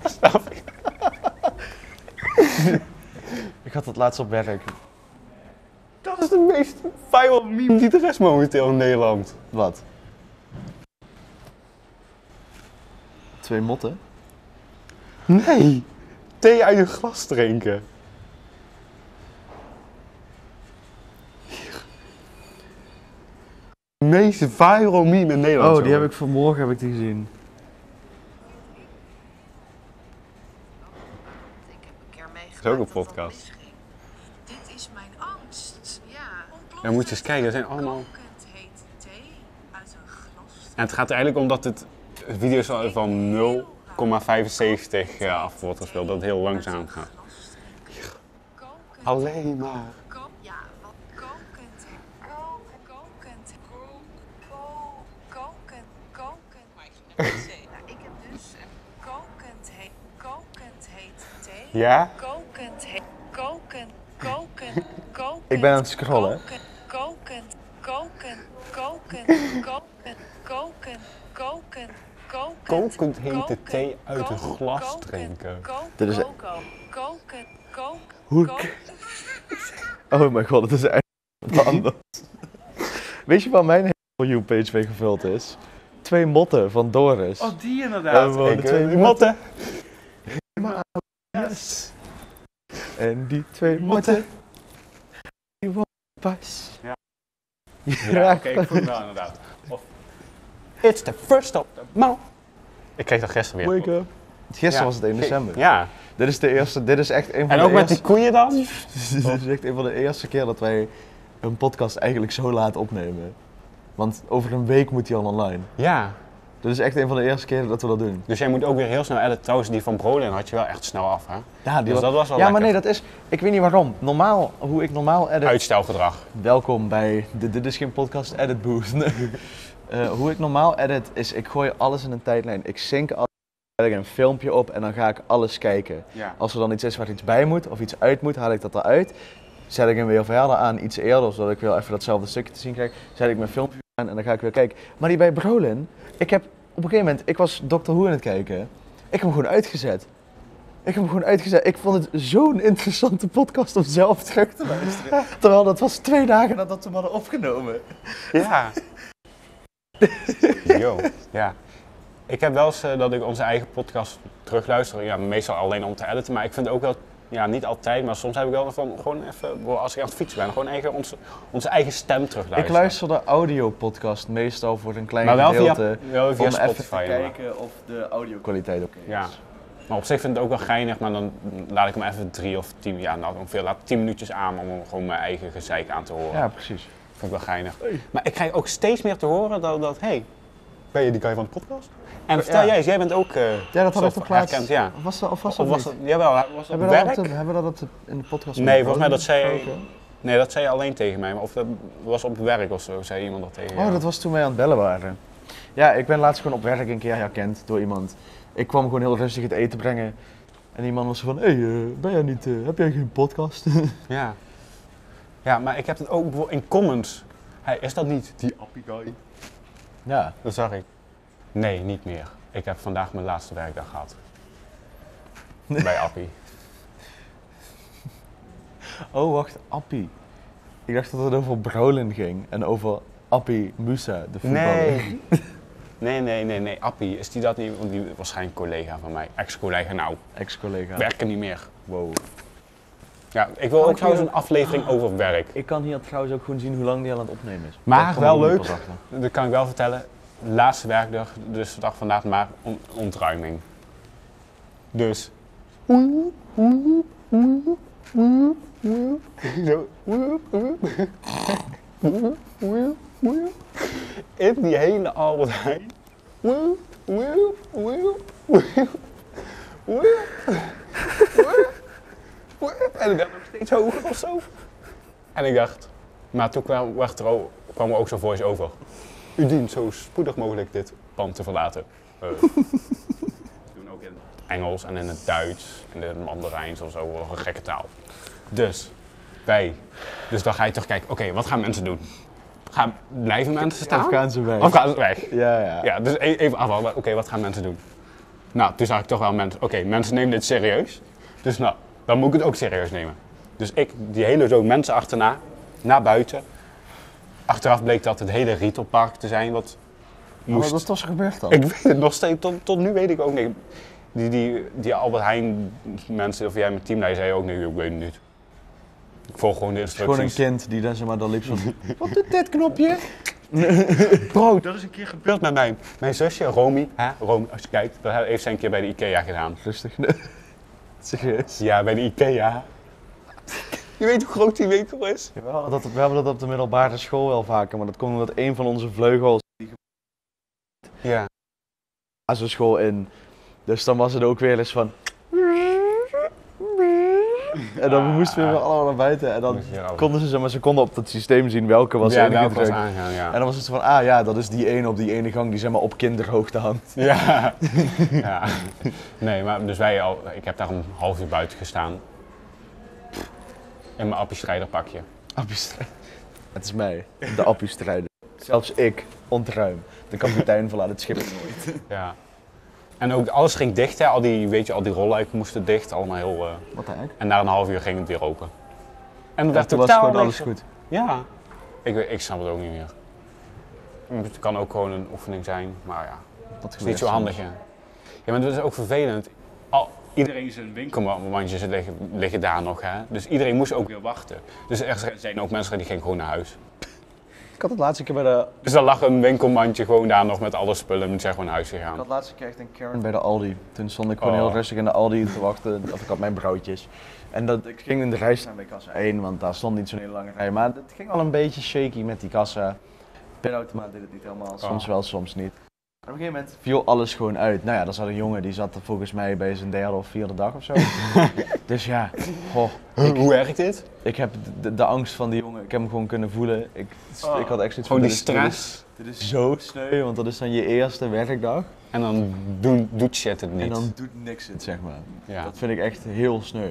Snap je? Ik had het laatst op werk. Dat is de meest viral meme die er is momenteel in Nederland. Wat? 2 motten? Nee, thee uit een glas drinken. De meest viral meme in Nederland. Oh, die heb ik vanmorgen gezien. Ik heb een keer meegemaakt. Dat is ook een dat dat podcast. misging. Dit is mijn angst. Ja. Ja, moet je eens kijken, er zijn allemaal... Kokend heet thee uit een glas. En het gaat er eigenlijk om dat het video's van 0,75 af wordt gespeeld, dat het heel langzaam gaat. Kokend. Alleen maar. Ja, wat kokend. Kokend. Kokend. Nou, ik heb dus kokend heet thee. Ja? Kokend heet. Kokend. Ik ben aan het scrollen. Kokend hete thee uit een glas drinken. Dit is- Koken. Hoe? Oh mijn god, het is echt wat anders. Weet je waar mijn For You-page mee gevuld is? 2 motten van Doris. Oh, die Ja, inderdaad. we wonen twee motten. Yes. En die twee motten, die worden pas. Ja. Ja, Oké, ik voel het wel inderdaad. Of, it's the first of the month. Ik kreeg dat gisteren weer. Wake up. Gisteren was het 1 december. Ja. Dit is echt een van En de ook met eerste... die koeien dan? Dit is echt een van de eerste keer dat wij een podcast eigenlijk zo laat opnemen. Want over een week moet die al online. Ja. Dit is echt een van de eerste keren dat we dat doen. Dus jij moet ook weer heel snel editen. Trouwens, die van Brolin had je wel echt snel af, hè? Ja, Dus dat was wel ja, maar lekker. nee, dat is... Ik weet niet waarom. Hoe ik normaal edit... Uitstelgedrag. Welkom bij de Dit is geen podcast edit booth. Hoe ik normaal edit is, ik gooi alles in een tijdlijn. Ik sync alles, zet ik een filmpje op en dan ga ik alles kijken. Ja. Als er dan iets is waar iets bij moet of iets uit moet, haal ik dat eruit. Zet ik hem weer verder aan, iets eerder, zodat ik weer even datzelfde stukje te zien krijg. Zet ik mijn filmpje aan en dan ga ik weer kijken. Maar die bij Brolin, ik heb op een gegeven moment, ik was Doctor Who aan het kijken. Ik heb hem gewoon uitgezet. Ik vond het zo'n interessante podcast om zelf terug te luisteren. Terwijl dat was 2 dagen nadat we hem hadden opgenomen. Ja. Yo. Ja. Ik heb wel eens dat ik onze eigen podcast terugluister. Ja, meestal alleen om te editen. Maar ik vind ook wel, ja, niet altijd, maar soms heb ik wel van gewoon even, als ik aan het fietsen ben, gewoon even onze eigen stem terugluisteren. Ik luister de audiopodcast meestal voor een klein Maar wel gedeelte. wel via om even Spotify, te inderdaad. kijken of de audio-kwaliteit oké is. Ja. Maar op zich vind ik het ook wel geinig, maar dan laat ik hem even 3 of 10, ja, nou ongeveer laat 10 minuutjes aan om gewoon mijn eigen gezeik aan te horen. Ja, precies. Vind ik wel geinig. Maar ik krijg ook steeds meer te horen dat hey, ben je die guy van de podcast? En vertel jij eens, jij bent ook Ja, dat had ik zo toch laatst. herkend, ja. Was dat, of was Of dat was niet? het, jawel, was het op Hebben we werk? dat in de podcast Nee, volgens mij besproken? dat zei je alleen tegen mij, maar of dat was op werk of zo, zei iemand dat tegen jou. Oh, dat was toen wij aan het bellen waren. Ja, ik ben laatst gewoon op werk een keer herkend door iemand. Ik kwam gewoon heel rustig het eten brengen. En die man was van, ben jij niet, heb jij geen podcast? Ja. Ja, maar ik heb het ook bijvoorbeeld in comments. Hey, is dat niet die appie guy? Ja. Dat zag ik. Nee, niet meer. Ik heb vandaag mijn laatste werkdag gehad. Bij Appie. Oh, wacht, Appie. Ik dacht dat het over Brolin ging en over Appie Musa, de voetballer. Nee. Appie, is die dat niet? Want die waarschijnlijk collega van mij. Ex-collega, nou, Ex-collega. werken niet meer. Wow. Ja, ik wil ook trouwens een aflevering over werk. Ik kan hier trouwens ook gewoon zien hoe lang die al aan het opnemen is. Maar Dat kom wel ik nu leuk. pas achter. Dat kan ik wel vertellen. Laatste werkdag, dus de dag vandaag, maar ontruiming. Dus. Zo. In die hele Albert Heijn. En ik werd nog steeds hoger of zo. En ik dacht, maar toen kwam er ook zo'n voice over. U dient zo spoedig mogelijk dit pand te verlaten. Doen ook in het Engels en in het Duits en in het Mandarijns of zo, een gekke taal. Dus dan ga je toch kijken, oké, wat gaan mensen doen? Blijven mensen staan? Of gaan ze weg? Of gaan ze weg? Ja. Ja, dus even afwachten, oké, wat gaan mensen doen? Nou, toen zag ik toch wel mensen, oké, mensen nemen dit serieus. Dus nou, dan moet ik het ook serieus nemen. Dus ik, die hele zo'n mensen achterna, naar buiten. Achteraf bleek dat het hele retailpark te zijn wat moest. Wat was er gebeurd dan? Ik weet het nog steeds, tot nu weet ik ook niet. Die Albert Heijn mensen, of jij met team, die zei ook niet, ik weet het niet. Ik volg gewoon de instructies. Gewoon een kind die dan zeg maar dan liep zo. Wat doet dit knopje? Bro, dat is een keer gebeurd met mijn zusje, Romy. Romy, als je kijkt, dat heeft zij een keer bij de IKEA gedaan. Rustig. Serieus? Ja, bij de IKEA. Je weet hoe groot die winkel is? Ja, we hebben dat op de middelbare school wel vaker, maar dat komt omdat een van onze vleugels Ja. zo'n school in. Dus dan was het ook weer eens van. En dan moesten we weer allemaal naar buiten en dan konden ze, maar ze konden op het systeem zien welke was Ja, welke was ingedrukt. aangaan, ja. En dan was het van, dat is die ene op die ene gang die zeg maar op kinderhoogte hangt. Ja. Ja. Nee, maar dus ik heb daar een half uur buiten gestaan. In mijn appie-strijderpakje. Appie-strijder. Het is mij, de appie-strijder. Zelfs ik, ontruim. De kapitein verlaat het schip nooit. Ja. En ook alles ging dicht, hè. Al die rolluiken moesten dicht, allemaal heel... Wat eigenlijk? En na een half uur ging het weer open. En Ja, werd toen was totaal gewoon alles niks. goed. Ja. Ik snap het ook niet meer. Het kan ook gewoon een oefening zijn, maar ja. Dat Het is niet zo handig, ja. Ja, maar dat is ook vervelend. iedereen zijn winkelmandjes liggen daar nog, hè. Dus iedereen moest ook weer wachten. Dus er zijn ook mensen die gingen gewoon naar huis. Ik had het laatste keer bij de... Dus dan lag een winkelmandje gewoon daar nog met alle spullen en zijn gewoon naar huis gegaan. Ik had laatste keer echt een Karen bij de Aldi. Toen stond ik gewoon Oh. heel rustig in de Aldi te wachten, of ik had mijn broodjes. En ik ging in de rij staan bij kassa 1, want daar stond niet zo'n hele lange rij. Maar het ging al een beetje shaky met die kassa. Pinautomaat deed het niet helemaal, soms wel, soms niet. En op een gegeven moment viel alles gewoon uit. Nou ja, er zat een jongen, die zat er volgens mij bij zijn 3e of 4e dag of zo. Dus ja, goh. Hoe werkt dit? Ik heb de angst van die jongen, ik heb hem gewoon kunnen voelen. Ik had echt zoiets van, Gewoon die dit is- stress. Dit is zo sneu, want dat is dan je eerste werkdag. En dan doet shit het niet. En dan doet niks het, zeg maar. Ja. Dat vind ik echt heel sneu.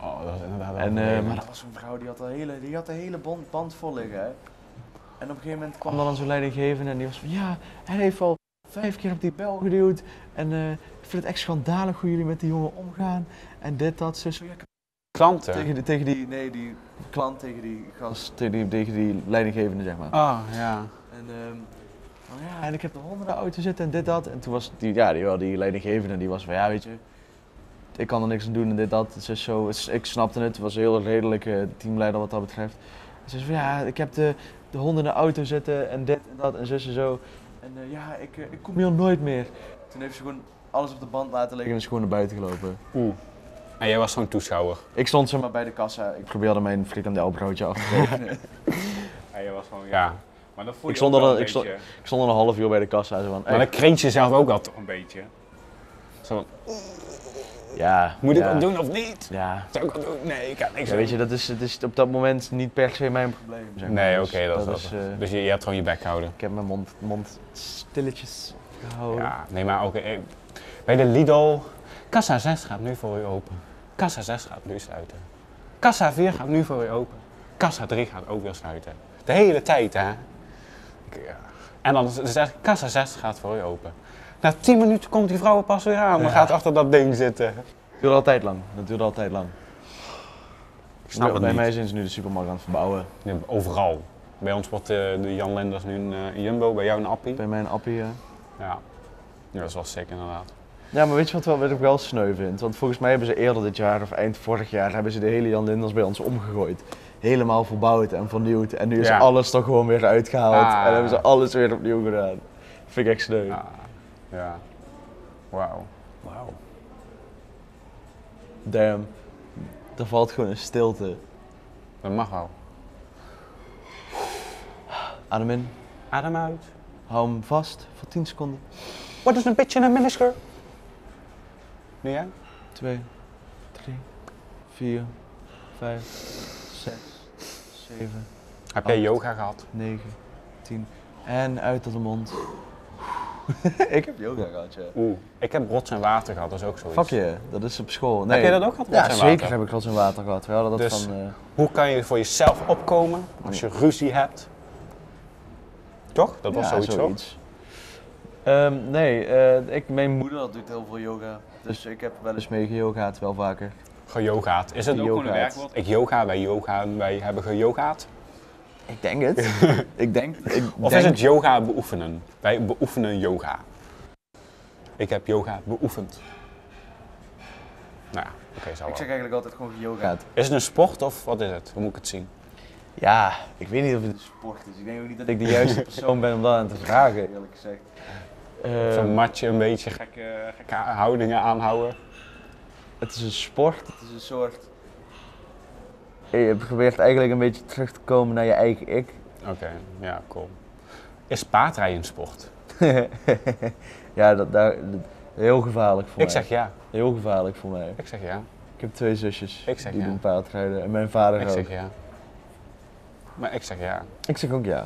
Oh, dat is inderdaad wel En, vervelend. maar dat was zo'n vrouw, die had de hele band vol liggen. Hè. En op een gegeven moment kwam dan zo'n leidinggevende en die was van, ja, hij heeft al 5 keer op die bel geduwd. En ik vind het echt schandalig hoe jullie met die jongen omgaan. En dit, dat, zo. Ja, Klanten? tegen die klant, tegen die gast, tegen die leidinggevende, zeg maar. Oh, ja. En, oh ja, en ik heb er honderden auto's zitten en dit, dat. En toen was die leidinggevende, die was van, ja, weet je, ik kan er niks aan doen en dit, dat. Het is zo, ik snapte het, het was een heel redelijke teamleider wat dat betreft. Ze zei van, ja, ik heb de honderden auto's zitten en dit en dat en zus en zo. En ja, ik kom hier nooit meer. Toen heeft ze gewoon alles op de band laten liggen en is gewoon naar buiten gelopen. Oeh. En jij was zo'n toeschouwer? Ik stond zeg maar bij de kassa, ik probeerde mijn frikandelbroodje af te geven. Ja, jij was gewoon, ja. Maar dat voel je Ik stond ook er wel al- een ik stond- beetje. Ik stond al een half uur bij de kassa. Zo van, Maar dan kreent je zelf ook al toch een beetje. Zo van, ja, moet ik ja, dat doen of niet? Ja. Zou ik dat doen? Nee, ik kan niks Ja, weet je, het is op dat moment niet per se mijn probleem. Zeg maar. Nee, Dus oké, dat is... Dus je hebt gewoon je bek gehouden. Ik heb mijn mond stilletjes gehouden. Ja, nee, maar oké. Bij de Lidl, kassa 6 gaat nu voor u open. Kassa 6 gaat nu sluiten. Kassa 4 gaat nu voor u open. Kassa 3 gaat ook weer sluiten. De hele tijd, hè. Ja. En dan zegt kassa 6 gaat voor u open. Na 10 minuten komt die vrouw pas weer aan. Dan gaat achter dat ding zitten. Dat duurde altijd lang. Dat duurde altijd lang. Ik snap het Bij niet. mij zijn ze nu de supermarkt aan het verbouwen. Ja, overal. Bij ons wordt de Jan Linders nu een Jumbo, bij jou een Appie. Bij mij een appie. Ja. Ja, dat is wel sick inderdaad. Ja, maar weet je wat ik wel sneu vind? Want volgens mij hebben ze eerder dit jaar of eind vorig jaar hebben ze de hele Jan Linders bij ons omgegooid. Helemaal verbouwd en vernieuwd. En nu is Ja. alles toch gewoon weer uitgehaald. Ah. En hebben ze alles weer opnieuw gedaan. Dat vind ik echt sneu. Ja. Ja. Wauw. Wauw. Damn. Er valt gewoon een stilte. Dat mag wel. Adem in. Adem uit. Hou hem vast voor 10 seconden. Wat is een bitch in een miniskirt? Nu jij? 2, 3, 4, 5, 6, 7, Heb jij 8. yoga gehad? 9, 10. En uit de mond. Ik heb yoga gehad, ja. Oeh. Ik heb rots en water gehad, dat is ook zoiets. Fuck je, dat is op school. Nee. Heb jij dat ook gehad, rots Ja, en zeker water? heb ik rots en water gehad. We hadden dat Dus- van... Hoe kan je voor jezelf opkomen als je ruzie hebt? Toch? Dat was ja, zoiets. Nee, mijn moeder doet heel veel yoga. Dus ik heb wel eens mee geyogaat, wel vaker. Geyogaat. Is het ook gewoon een Geyogaat. werkwoord? Ik yoga, wij hebben geyogaat. Ik denk het. Of is het yoga beoefenen? Wij beoefenen yoga. Ik heb yoga beoefend. Nou ja, oké, zou Ik wel. zeg eigenlijk altijd gewoon geyogaat. Is het een sport of wat is het? Hoe moet ik het zien? Ja, ik weet niet of het een sport is. Ik denk ook niet dat ik de juiste persoon ben om dat aan te vragen, eerlijk gezegd. Zo'n matje een beetje gekke houdingen aanhouden. Het is een sport, het is een soort... Je probeert eigenlijk een beetje terug te komen naar je eigen ik. Oké, ja, cool. Is paardrijden een sport? Ja, heel gevaarlijk voor mij. Ik zeg ja. Heel gevaarlijk voor mij. Ik zeg ja. Ik heb 2 zusjes Ik zeg die ja. doen paardrijden en mijn vader Ik ook. zeg ja. Maar ik zeg ja. Ik zeg ook ja.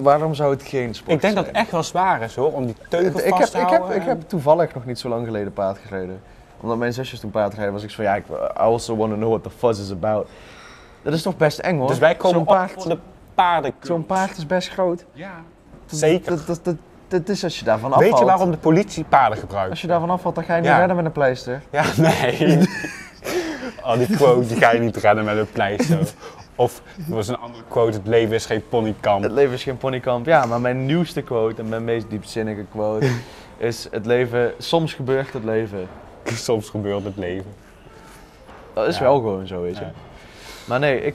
Waarom zou het geen sport Ik denk dat zijn? het echt wel zwaar is hoor, om die teugel ik vast te houden. ik heb toevallig nog niet zo lang geleden paard gereden. Omdat mijn zusjes toen paardrijden was ik zo van ja, I also want to know what the fuss is about. Dat is toch best eng hoor. Dus wij komen Zo'n op paard, voor de paardenclubs. zo'n paard is best groot. Ja, zeker. Dat is als je daarvan afvalt. Weet je waarom de politie paarden gebruikt? Als je daarvan afvalt, dan ga je niet Ja. redden met een pleister. Ja, nee. Oh, die quote, die ga je niet redden met een pleister. Of, er was een andere quote, het leven is geen ponykamp. Het leven is geen ponykamp. Ja, maar mijn nieuwste quote en mijn meest diepzinnige quote is het leven, soms gebeurt het leven Soms gebeurt het leven. Dat is Ja. wel gewoon zo, weet je. Ja. Maar nee,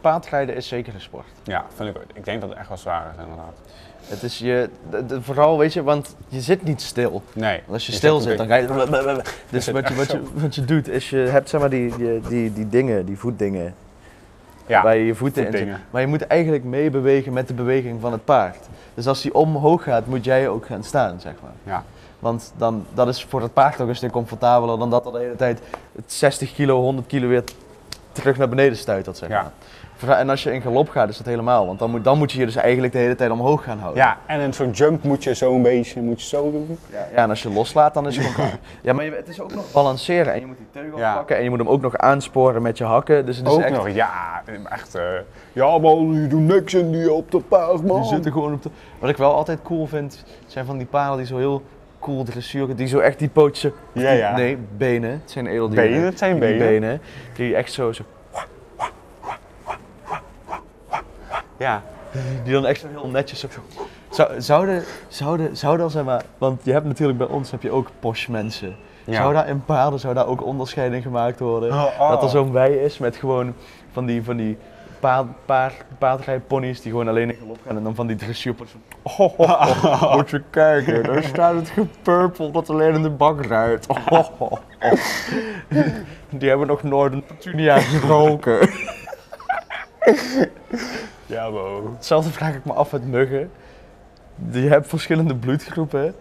paardrijden is zeker een sport. Ja, vind ik ook. Ik denk dat het echt wel zwaar is, inderdaad. Het is vooral, weet je, want je zit niet stil. Nee. Want als je Je stil zit zit, dan ga je... Dus zit wat echt je doet, is je hebt zeg maar die dingen, die voetdingen, Ja, waar je voeten in voetdingen. zit. Maar je moet eigenlijk meebewegen met de beweging van het paard. Dus als die omhoog gaat, moet jij ook gaan staan, zeg maar. Ja. Want dat is voor het paard ook een stuk comfortabeler dan dat er de hele tijd het 60 kilo, 100 kilo weer terug naar beneden stuitert, zeg Ja. maar. En als je in galop gaat, is dat helemaal. Want dan moet je je dus eigenlijk de hele tijd omhoog gaan houden. Ja, en in zo'n jump moet je zo een beetje zo doen. Ja, en als je loslaat, dan is het gewoon klaar. Ja, maar het is ook nog balanceren. En je moet die teugel Ja. pakken en je moet hem ook nog aansporen met je hakken. Dus het is Ook echt... nog, ja, echt. Ja man, je doet niks in die op de paard man. Die zitten gewoon op de... Wat ik wel altijd cool vind, zijn van die paarden die zo heel cool dressuren. Die zo echt die pootjes... Ja, ja. Nee, benen. Het zijn edeldieren. Benen, het zijn Die benen. Die echt zo... Ja. Die dan echt zo heel netjes zo... Zouden al, zeg maar... Want je hebt natuurlijk bij ons heb je ook posh mensen. Ja. Zou daar in paarden ook onderscheiding gemaakt worden? Oh. Dat er zo'n wei is met gewoon van die paardrijponies die gewoon alleen in galop gaan en dan van die dressuurponies. Moet je kijken, daar staat het gepurpeld dat alleen in de bak ruikt. Die hebben nog nooit een petunia geroken. Ja bro. Hetzelfde vraag ik me af met muggen. Je hebt verschillende bloedgroepen.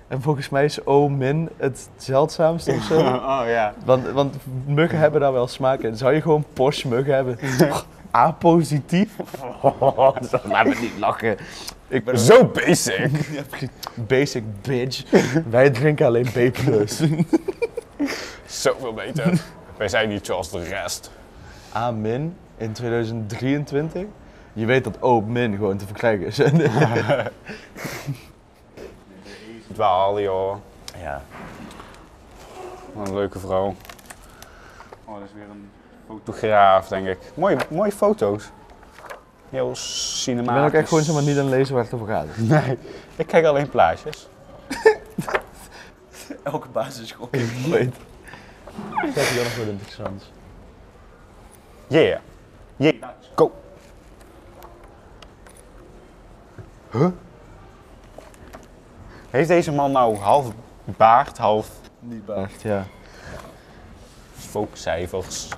En volgens mij is O- het zeldzaamste of zo. Oh ja. Want muggen hebben daar wel smaak in. Zou je gewoon Porsche muggen hebben? A-positief? Laat me niet lachen. Ik ben Zo basic. basic bitch. Wij drinken alleen B+. Zoveel beter. Wij zijn niet zoals de rest. A- in 2023? Je weet dat O- gewoon te verkrijgen is. Dwaal joh. Ja. Wat een leuke vrouw. Oh, dat is weer een fotograaf, denk ik. Mooie foto's. Heel Ik cinematisch. ben ook echt gewoon zomaar niet aan het lezen waar het over gaat. Nee, ik kijk alleen plaatjes. Elke basisschool ooit. Kijk hier nog wat interessants. Yeah. Yeah. Go. Huh? Heeft deze man nou half baard, half Niet baard, ja. spookcijfers?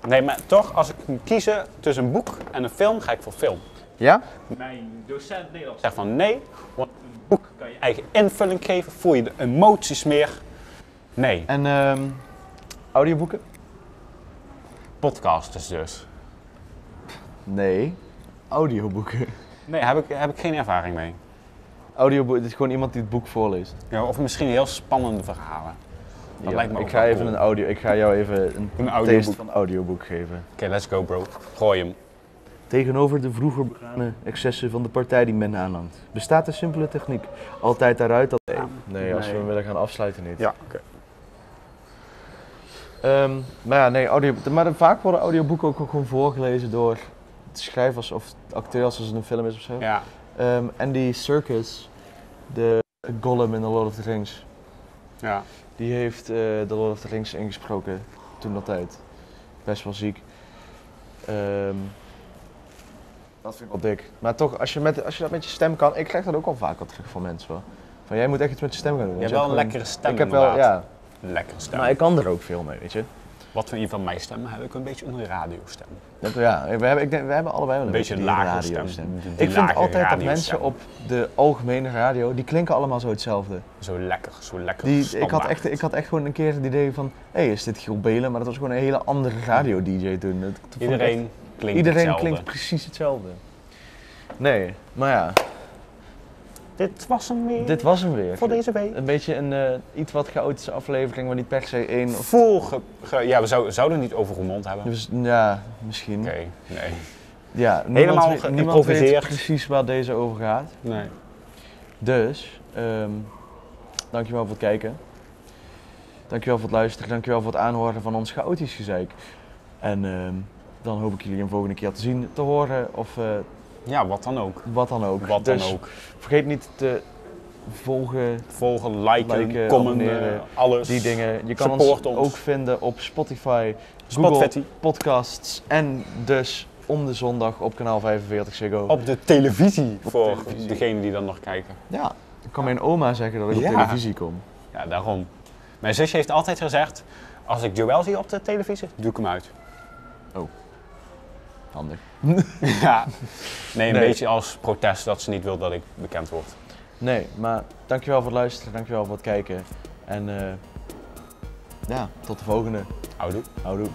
Nee, maar toch, als ik moet kiezen tussen een boek en een film, ga ik voor film. Ja? Mijn docent Nederlands zegt van nee, want een boek kan je eigen invulling geven, voel je de emoties meer. Nee, En audioboeken? podcasts dus. Nee. Audioboeken. Nee, heb ik geen ervaring mee. Audioboek, dit is gewoon iemand die het boek voorleest. Ja, of misschien heel spannende verhalen. Dat Ja, lijkt me ook ik wel ga even cool. ik ga jou even een audioboek. taste van audioboek geven. Oké, let's go bro. Gooi hem. Tegenover de vroeger begane excessen van de partij die men aanhangt, bestaat een simpele techniek. Altijd daaruit dat... Nee, als we hem willen gaan afsluiten niet. Ja, oké. Maar ja, nee, vaak worden audioboeken ook gewoon voorgelezen door schrijvers of acteurs als het een film is of zo. Ja. Andy Serkis, de Gollum in The Lord of the Rings, Ja. die heeft The Lord of the Rings ingesproken toen dat tijd. Best wel ziek. Dat vind ik wel dik. Maar toch, als je dat met je stem kan, ik krijg dat ook al vaak al terug van mensen hoor. Van jij moet echt iets met je stem gaan doen. Je weet hebt wel een Gewoon- lekkere stem Ik heb wel, inderdaad. ja. Een lekkere stem. Maar ik kan er ook veel mee, weet je. Wat vind je van mijn stem? Heb ik een beetje een radiostem. Ja, we hebben allebei wel een Beetje die lage radiostem. stem. Die Ik vind lage altijd dat radiostem. mensen op de algemene radio, die klinken allemaal zo hetzelfde. Zo lekker Ik had echt gewoon een keer het idee van, hé, is dit Giel Belen? Maar dat was gewoon een hele andere radio-dj toen. Dat vond ik echt- Iedereen klinkt precies hetzelfde. Nee, maar ja, Dit was hem weer. dit was hem weer. voor deze week. Een beetje een iets wat chaotische aflevering, maar niet per se één of... Ja, we zouden het niet over Roermond hebben. Dus, ja, misschien. Oké, nee. Ja, Helemaal niemand weet geïmproviseerd. precies waar deze over gaat. Nee. Dus, dankjewel voor het kijken. Dankjewel voor het luisteren. Dankjewel voor het aanhoren van ons chaotisch gezeik. En dan hoop ik jullie een volgende keer te zien, te horen of Ja, wat dan ook. wat dan ook. Wat Dus dan ook. vergeet niet te volgen, Volgen, liken, commenten, abonneren, alles. die dingen. Je kan Support ons ons. ook vinden op Spotify, Spotify. Google Podcasts en dus om de zondag op kanaal 45 Ziggo. Op de televisie voor televisie. degenen die dan nog kijken. Ja, dan kan mijn oma zeggen dat ik Ja. op televisie kom. Ja, daarom. Mijn zusje heeft altijd gezegd, als ik Joël zie op de televisie, doe ik hem uit. Handig. Ja. Nee, een Nee. beetje als protest dat ze niet wil dat ik bekend word. Nee, maar dankjewel voor het luisteren, dankjewel voor het kijken. En ja, tot de volgende. Houdoe. Houdoe.